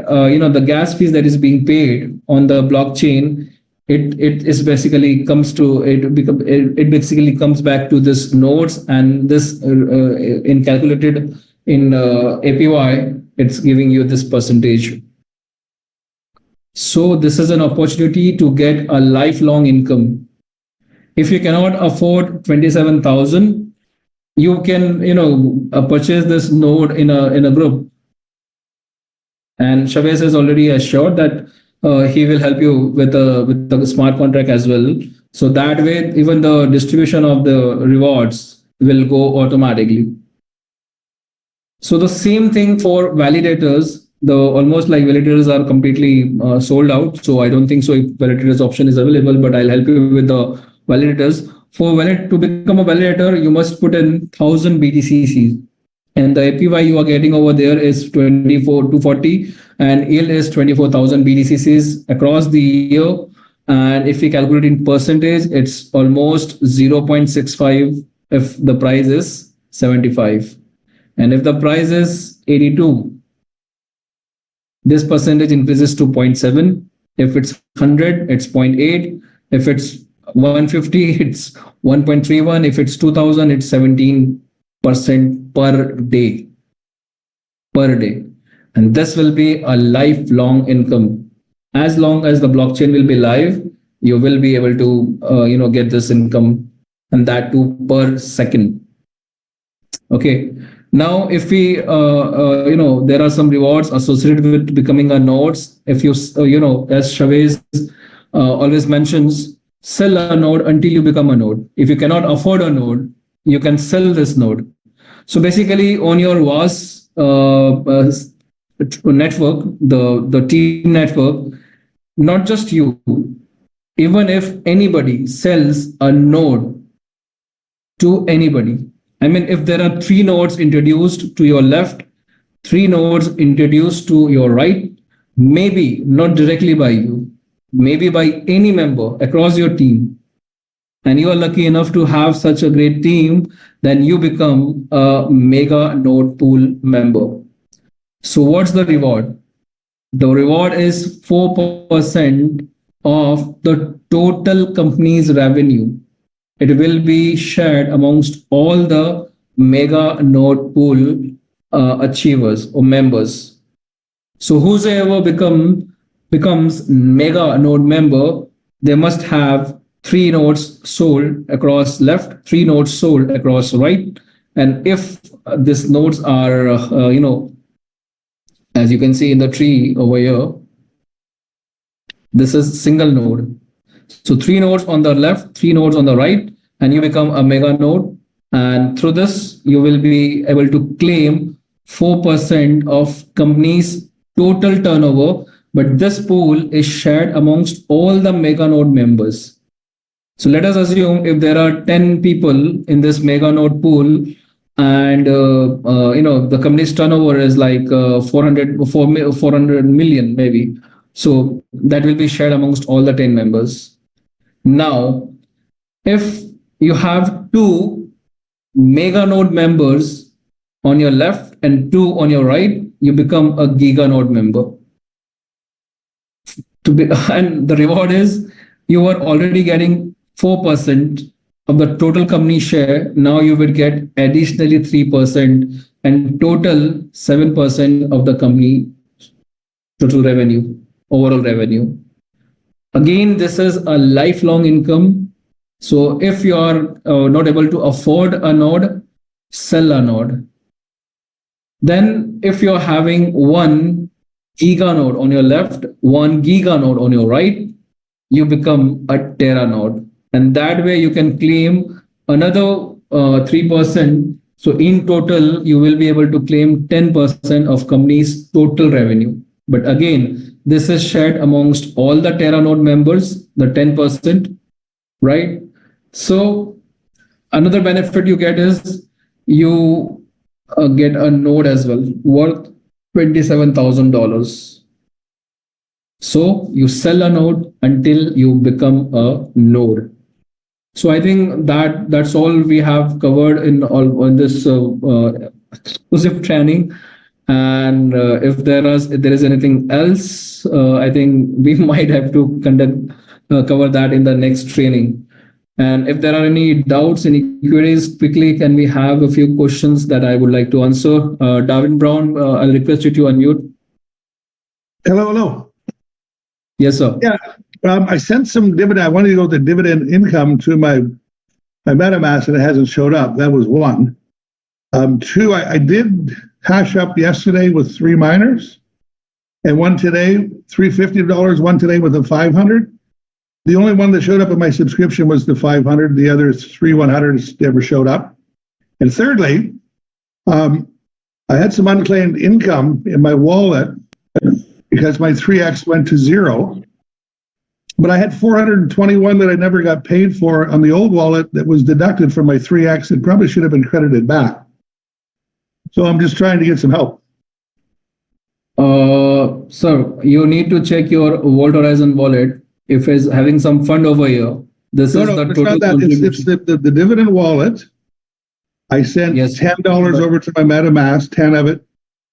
gas fees that is being paid on the blockchain, it basically comes back to this nodes, and this in calculated in APY, it's giving you this percentage. So this is an opportunity to get a lifelong income. If you cannot afford 27,000, you can purchase this node in a group. And Chavez has already assured that he will help you with the smart contract as well. So that way, even the distribution of the rewards will go automatically. So the same thing for validators. The almost like validators are completely sold out. So I don't think so if validators option is available, but I'll help you with the validators. To become a validator, you must put in 1,000 BTCCs. And the APY you are getting over there is 24,240, and yield is 24,000 BTCCs across the year. And if we calculate in percentage, it's almost 0.65 if the price is 75. And if the price is 82, this percentage increases to 0.7. If it's 100, it's 0.8. If it's 150, it's 1.31. If it's 2,000, it's 17% per day. per day. And this will be a lifelong income. As long as the blockchain will be live, you will be able to get this income, and that too per second. Okay. Now, if we, there are some rewards associated with becoming a nodes. If you, as Chavez always mentions, sell a node until you become a node. If you cannot afford a node, you can sell this node. So basically, on your WAAS network, the team network, not just you, even if anybody sells a node to anybody. I mean, if there are three nodes introduced to your left, three nodes introduced to your right, maybe not directly by you, maybe by any member across your team, and you are lucky enough to have such a great team, then you become a mega node pool member. So, what's the reward? The reward is 4% of the total company's revenue. It will be shared amongst all the mega node pool achievers or members. So whosoever becomes mega node member, they must have three nodes sold across left, three nodes sold across right. And if these nodes are, as you can see in the tree over here, this is single node. So three nodes on the left, three nodes on the right, and you become a mega node. And through this, you will be able to claim 4% of company's total turnover. But this pool is shared amongst all the mega node members. So let us assume if there are 10 people in this mega node pool, and the company's turnover is like 400 million maybe. So that will be shared amongst all the 10 members. Now, if you have two mega node members on your left and two on your right, you become a giga node member. And the reward is you are already getting 4% of the total company share. Now you will get additionally 3% and total 7% of the company total revenue, overall revenue. Again, this is a lifelong income. So if you are not able to afford a node, sell a node. Then if you're having one giga node on your left, one giga node on your right, you become a tera node. And that way you can claim another 3%. So in total, you will be able to claim 10% of company's total revenue. But again, this is shared amongst all the tera node members, the 10%, right? So another benefit you get is you get a node as well worth $27,000. So you sell a node until you become a node. So I think that's all we have covered in all on this exclusive training. And if there is anything else, I think we might have to cover that in the next training. And if there are any doubts, any queries, quickly, can we have a few questions that I would like to answer? Darwin Brown, I'll request you to unmute. Hello. Yes, sir. Yeah, I sent some dividend. I wanted to go with the dividend income to my MetaMask, and it hasn't showed up. That was one. Two, I did hash up yesterday with 3 miners, and one today, $350. One today with a 500. The only one that showed up in my subscription was the 500. The other 3 100s never showed up. And thirdly, I had some unclaimed income in my wallet because my 3x went to 0. But I had 421 that I never got paid for on the old wallet that was deducted from my 3x and probably should have been credited back. So I'm just trying to get some help. Sir, you need to check your Vault Horizon wallet. If it's having some fund over here, this is the total contribution. It's the dividend wallet. I sent $10 over to my MetaMask, 10 of it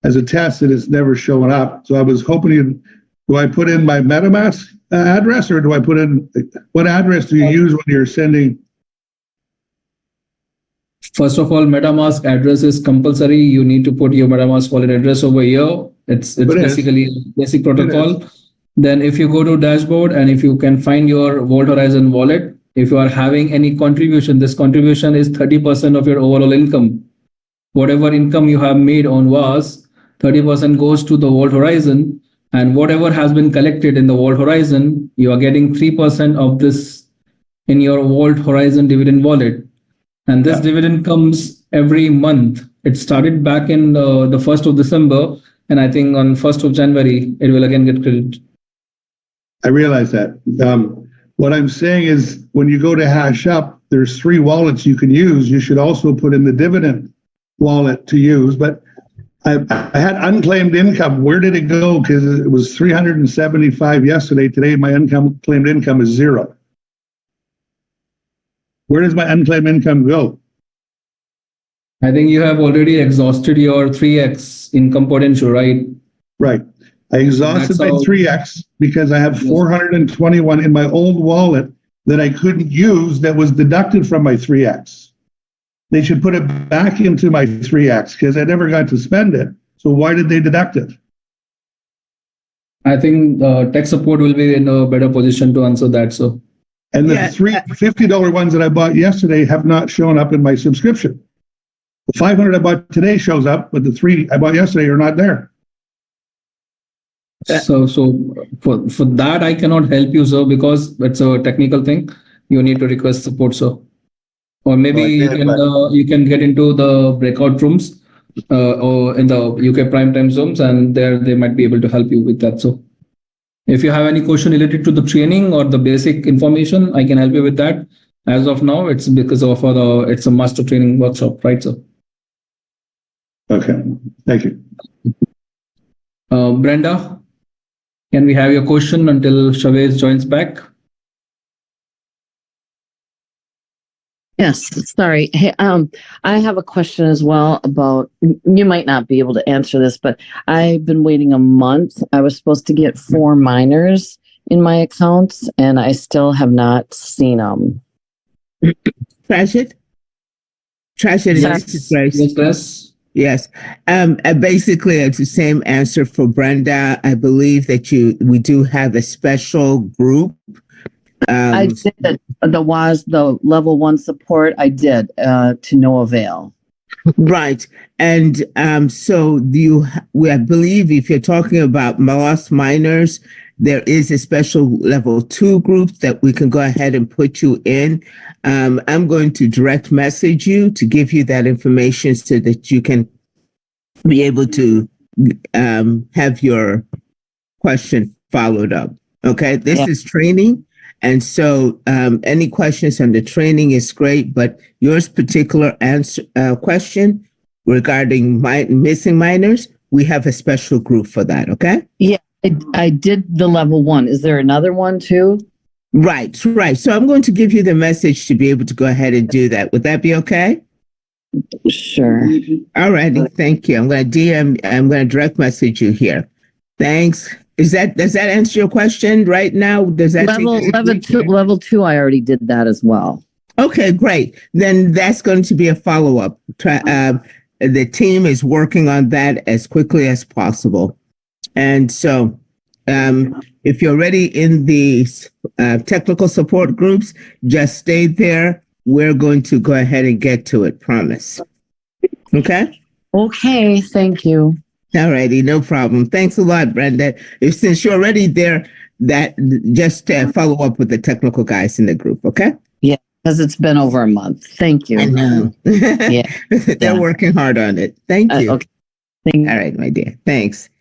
as a test, and it's never showing up. So I was hoping do I put in my MetaMask address, or do I put in, what address do you use when you're sending? First of all, MetaMask address is compulsory. You need to put your MetaMask wallet address over here. It's basically a basic protocol. Then if you go to dashboard and if you can find your Vault Horizon wallet, if you are having any contribution, this contribution is 30% of your overall income. Whatever income you have made on WAAS, 30% goes to the Vault Horizon, and whatever has been collected in the Vault Horizon, you are getting 3% of this in your Vault Horizon dividend wallet. And this dividend comes every month. It started back in the 1st of December, and I think on 1st of January, it will again get credited. I realize that. What I'm saying is when you go to hash up, there's 3 wallets you can use. You should also put in the dividend wallet to use. But I had unclaimed income. Where did it go? Because it was 375 yesterday. Today, my unclaimed income is 0. Where does my unclaimed income go? I think you have already exhausted your 3x income potential, right? Right. I exhausted my 3x because I have 421 in my old wallet that I couldn't use that was deducted from my 3x. They should put it back into my 3x because I never got to spend it. So why did they deduct it? I think tech support will be in a better position to answer that. So, and the $350 ones that I bought yesterday have not shown up in my subscription. The 500 I bought today shows up, but the 3 I bought yesterday are not there. So for that, I cannot help you, sir, because it's a technical thing. You need to request support, sir. Or maybe you can get into the breakout rooms or in the UK prime time zones, and there they might be able to help you with that. So if you have any question related to the training or the basic information, I can help you with that. As of now, it's because of it's a master training workshop, right, sir? Okay, thank you. Brenda, can we have your question until Chavez joins back? Yes, sorry. Hey, I have a question as well about, you might not be able to answer this, but I've been waiting a month. I was supposed to get 4 miners in my accounts, and I still have not seen them. Trashit? Trashit is Grace. Yes. Yes. Basically, it's the same answer for Brenda. I believe that we do have a special group. I did the WAAS, the level 1 support. I did to no avail. Right. And so I believe if you're talking about WAAS miners, there is a special level 2 group that we can go ahead and put you in. I'm going to direct message you to give you that information so that you can be able to have your question followed up. Okay. This is training. And so any questions on the training is great, but yours particular question regarding missing miners, we have a special group for that. Okay. Yeah. I did the level 1. Is there another one too? Right. So I'm going to give you the message to be able to go ahead and do that. Would that be okay? Sure. All righty. Thank you. I'm going to direct message you here. Thanks. Does that answer your question right now? Does that level 2? I already did that as well. Okay, great. Then that's going to be a follow-up. The team is working on that as quickly as possible. And so if you're already in the technical support groups, just stay there. We're going to go ahead and get to it, promise. Okay? Okay, thank you. All righty, no problem. Thanks a lot, Brenda. Since you're already there, that just follow up with the technical guys in the group, okay? Yeah, because it's been over a month. Thank you. I know. Yeah. They're working hard on it. Thank you. Okay. Thank you. All right, my dear. Thanks.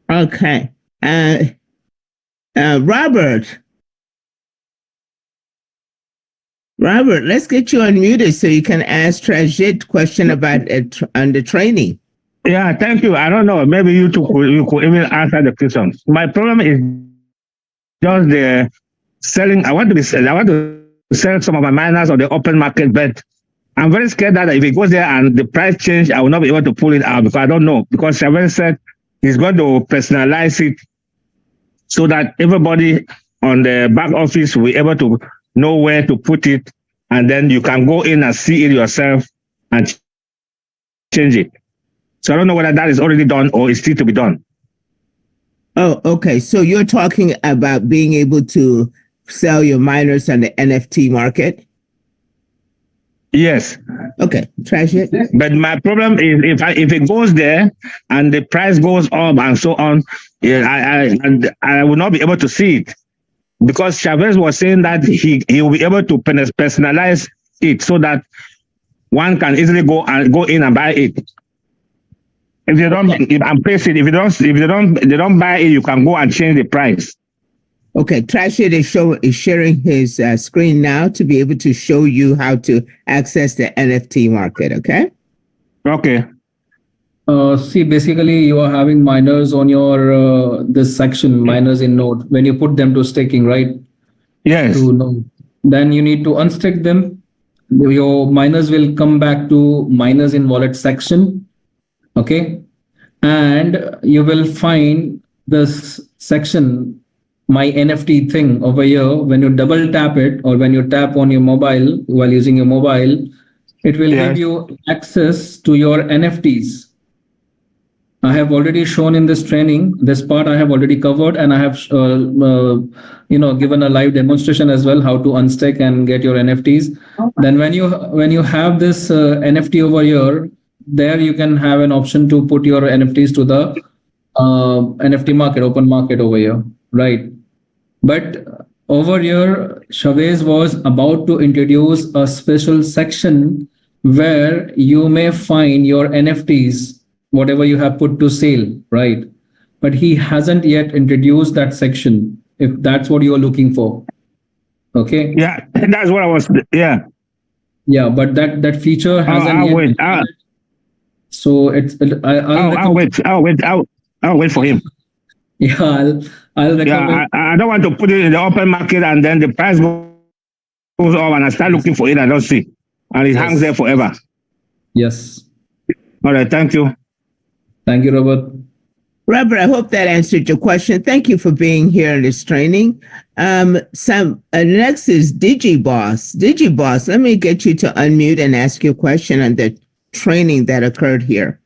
Okay. Robert, let's get you unmuted so you can ask Trashit question about on the training. Yeah, thank you. I don't know. Maybe you could even answer the question. My problem is just the selling. I want to sell some of my miners on the open market, but I'm very scared that if it goes there and the price change, I will not be able to pull it out because I don't know. Because Chavez said he's going to personalize it so that everybody on the back office will be able to know where to put it and then you can go in and see it yourself and change it. So I don't know whether that is already done or is still to be done. Oh, okay. So you're talking about being able to sell your miners on the NFT market? Yes. Okay, Trashit. But my problem is if it goes there and the price goes up and so on, yeah, I will not be able to see it, because Chavez was saying that he will be able to personalize it so that one can easily go in and buy it. If they don't, if they don't buy it, you can go and change the price. Okay, Trashit is sharing his screen now to be able to show you how to access the NFT market. Okay. Okay. See, basically, you are having miners on your this section, miners in node. When you put them to staking, right? Yes. To node, then you need to unstick them. Your miners will come back to miners in wallet section. Okay, and you will find this section, my NFT thing over here. When you double tap it, or when you tap on your mobile while using your mobile, it will give you access to your NFTs. I have already shown in this training. This part I have already covered, and I have given a live demonstration as well how to unstack and get your NFTs. Then when you have this NFT over here, there you can have an option to put your NFTs to the NFT market, open market over here, right? But over here, Chavez was about to introduce a special section where you may find your NFTs, whatever you have put to sale, right? But he hasn't yet introduced that section, if that's what you're looking for. Okay. Yeah, that's what I was. Yeah. Yeah, but that feature hasn't I'll yet. wait. So it's I'll wait for him. Yeah, I'll recommend. Yeah, I don't want to put it in the open market and then the price goes up and I start looking for it and I don't see, and it hangs there forever. Yes. All right. Thank you. Thank you, Robert. Robert, I hope that answered your question. Thank you for being here in this training. Next is DigiBoss. DigiBoss, let me get you to unmute and ask your question on the training that occurred here.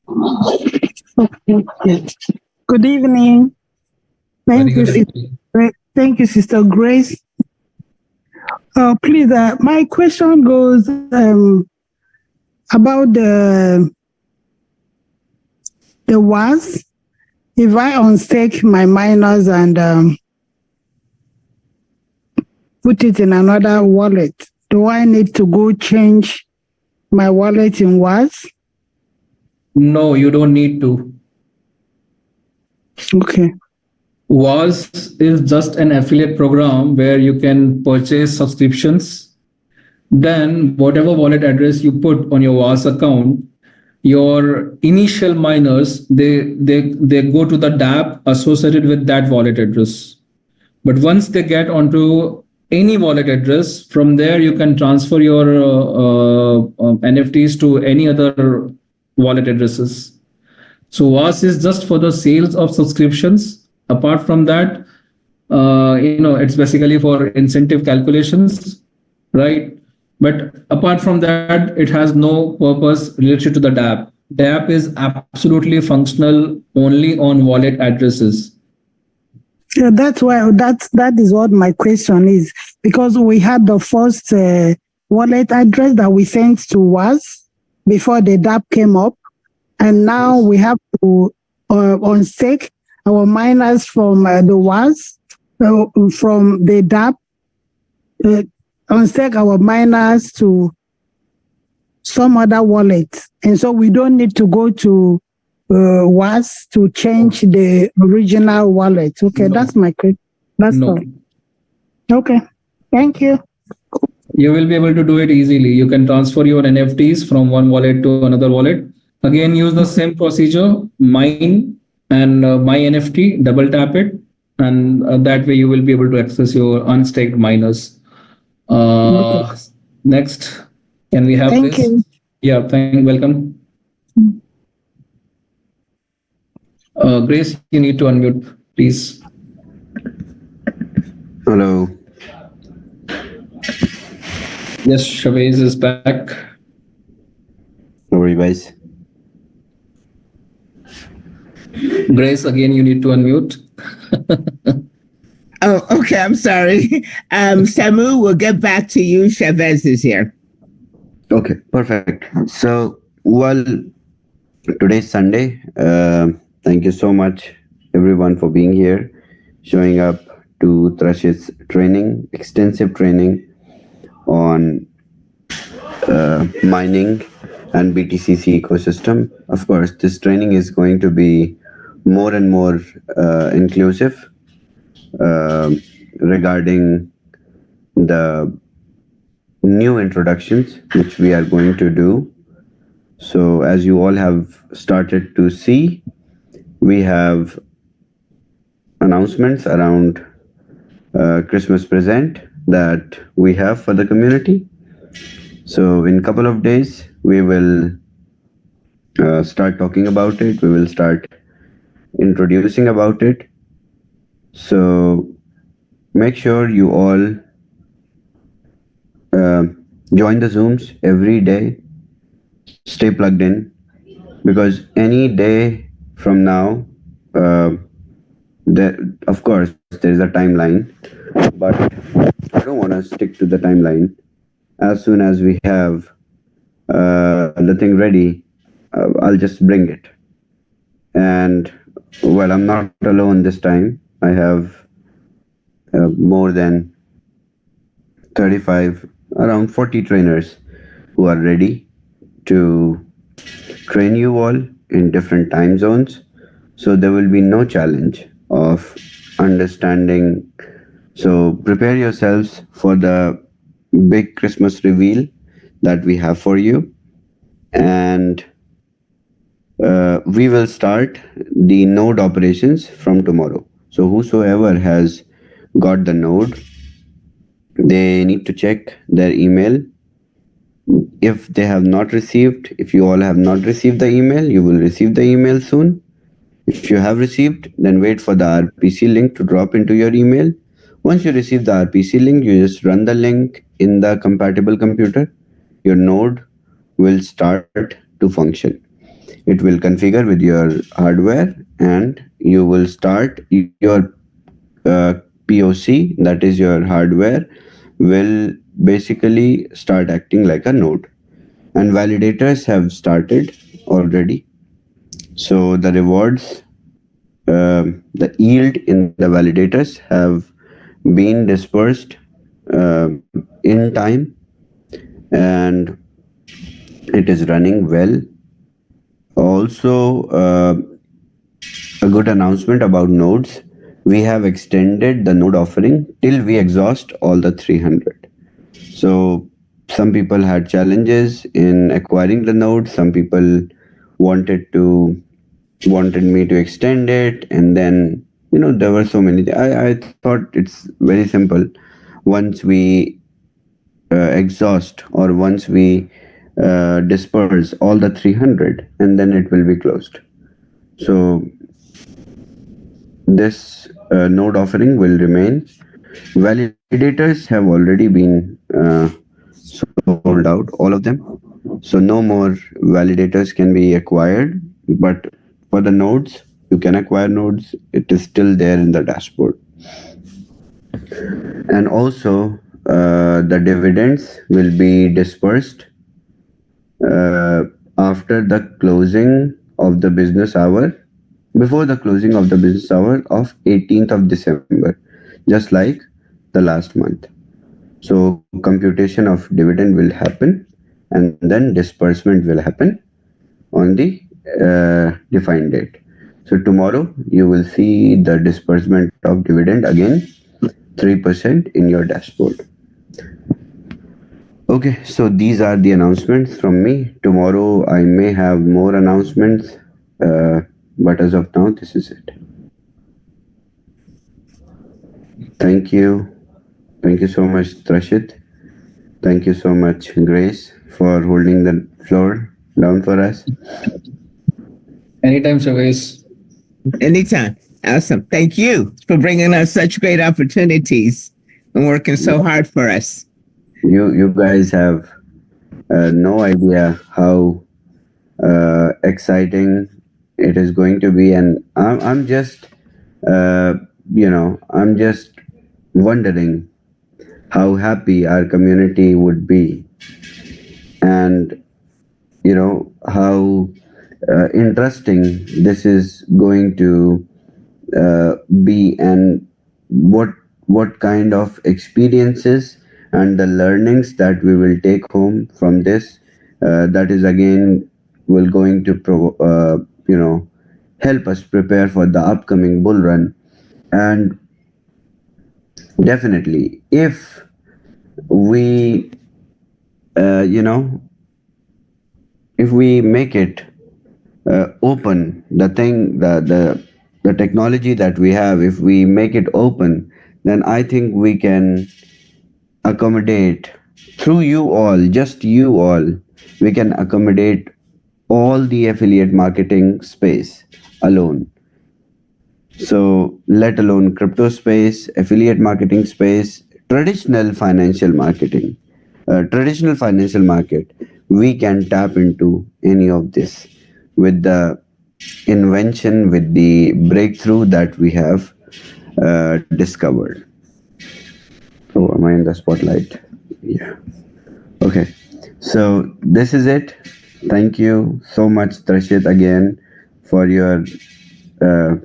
Okay. Good evening. Thank you, Sister Grace. Please, my question goes about the WAAS. If I unstake my miners and put it in another wallet, do I need to go change my wallet in WAAS? No, you don't need to. Okay. WAAS is just an affiliate program where you can purchase subscriptions. Then whatever wallet address you put on your WAAS account, your initial miners, they go to the dApp associated with that wallet address. But once they get onto any wallet address, from there you can transfer your NFTs to any other wallet addresses. So WAAS is just for the sales of subscriptions. Apart from that, it's basically for incentive calculations, right? But apart from that, it has no purpose related to the dApp. dApp is absolutely functional only on wallet addresses. Yeah, that's why that is what my question is, because we had the first wallet address that we sent to WAAS before the dApp came up, and now we have to unstake our miners from the WAAS, from the dApp, unstake our miners to some other wallet, and so we don't need to go to WAAS to change the original wallet. Okay, no. That's my question. That's all. Okay, thank you. You will be able to do it easily. You can transfer your NFTs from one wallet to another wallet. Again, use the same procedure, mine and my NFT, double tap it, and that way you will be able to access your unstaked miners. Okay. Next, can we have Thank this? You. Yeah, welcome. Grace, you need to unmute, please. Hello. Yes, Shavez is back. How are you guys? Grace, again, you need to unmute. Oh, okay. I'm sorry. Samu, we'll get back to you. Chavez is here. Okay, perfect. So, well, today's Sunday. Thank you so much, everyone, for being here, showing up to Trashit's training, extensive training on mining and BTCC ecosystem. Of course, this training is going to be more and more inclusive regarding the new introductions which we are going to do. So as you all have started to see, we have announcements around Christmas present that we have for the community. So in a couple of days, we will start talking about it. We will start introducing about it. So make sure you all join the Zooms every day. Stay plugged in, because any day from now, of course, there is a timeline, but I don't want to stick to the timeline. As soon as we have the thing ready, I'll just bring it. And well, I'm not alone this time. I have more than 35, around 40 trainers who are ready to train you all in different time zones. So there will be no challenge of understanding. So prepare yourselves for the big Christmas reveal that we have for you. And we will start the node operations from tomorrow. So whosoever has got the node, they need to check their email. If they have not received, if you all have not received the email, you will receive the email soon. If you have received, then wait for the RPC link to drop into your email. Once you receive the RPC link, you just run the link in the compatible computer. Your node will start to function. It will configure with your hardware, and you will start your POC, that is your hardware, will basically start acting like a node. And validators have started already. So the rewards, the yield in the validators have been dispersed in time, and it is running well. Also, a good announcement about nodes. We have extended the node offering till we exhaust all the 300. So some people had challenges in acquiring the node. Some people wanted me to extend it, and then there were so many. I thought it's very simple. Once we exhaust, or once we disperse all the 300, and then it will be closed. So this node offering will remain. Validators have already been sold out, all of them. So no more validators can be acquired. But for the nodes, you can acquire nodes. It is still there in the dashboard. And also, the dividends will be dispersed after the closing of the business hour, before the closing of the business hour of 18th of December, just like the last month. So computation of dividend will happen, and then disbursement will happen on the defined date. So tomorrow you will see the disbursement of dividend again, 3% in your dashboard. Okay, so these are the announcements from me. Tomorrow I may have more announcements, but as of now, this is it. Thank you. Thank you so much, Trashit. Thank you so much, Grace, for holding the floor down for us. Anytime, Shavez. Anytime. Awesome. Thank you for bringing us such great opportunities and working so hard for us. you guys have no idea how exciting it is going to be, and I'm just uh, I'm just wondering how happy our community would be, and how interesting this is going to be, and what kind of experiences and the learnings that we will take home from this, that is again will going to help us prepare for the upcoming bull run. And definitely, if we uh, you know if we make it open, the technology that we have, if we make it open, then I think we can accommodate, through you all, just you all, we can accommodate all the affiliate marketing space alone. So let alone crypto space, affiliate marketing space, traditional financial market, we can tap into any of this with the invention, with the breakthrough that we have discovered. Oh, am I in the spotlight? Yeah. Okay. So this is it. Thank you so much, Trashit, again for your uh,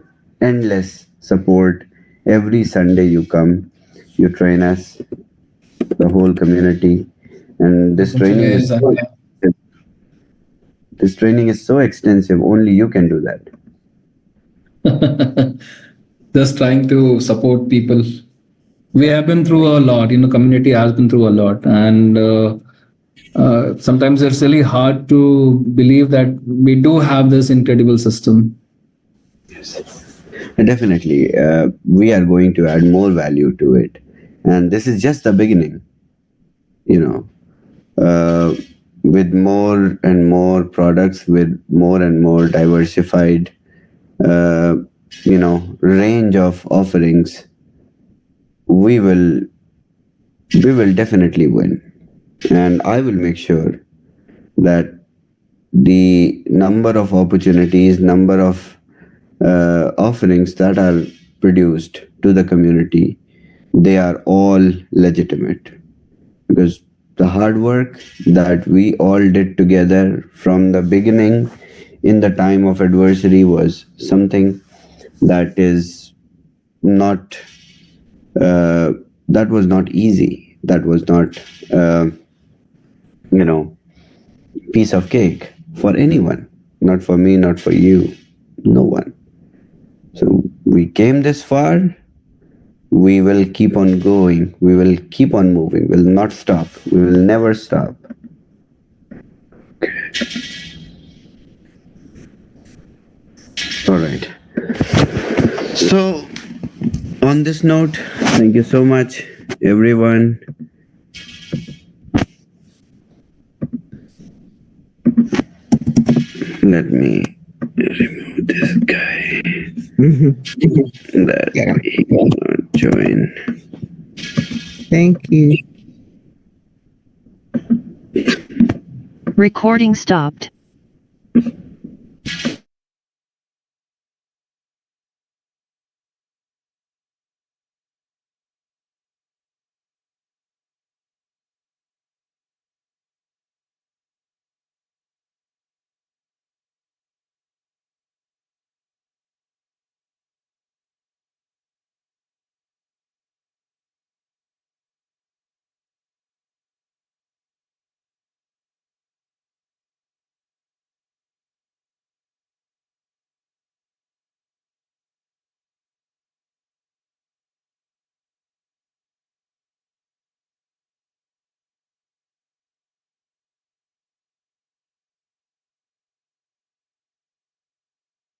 endless support. Every Sunday you come, you train us, the whole community, and this training is so extensive. Only you can do that. Just trying to support people. We have been through a lot. Community has been through a lot, and sometimes it's really hard to believe that we do have this incredible system. Definitely, we are going to add more value to it, and this is just the beginning. You know, with more and more products, with more and more diversified, uh, range of offerings, we will definitely win, and I will make sure that the number of opportunities, number of offerings that are produced to the community, they are all legitimate, because the hard work that we all did together from the beginning in the time of adversity was something that is not that was not easy, that was not you know piece of cake for anyone, not for me, not for you, no one. So we came this far, we will keep on going, we will keep on moving, we'll not stop, we will never stop. All right. So, on this note, thank you so much, everyone. Let me remove this guy. That he cannot join. Thank you. Recording stopped.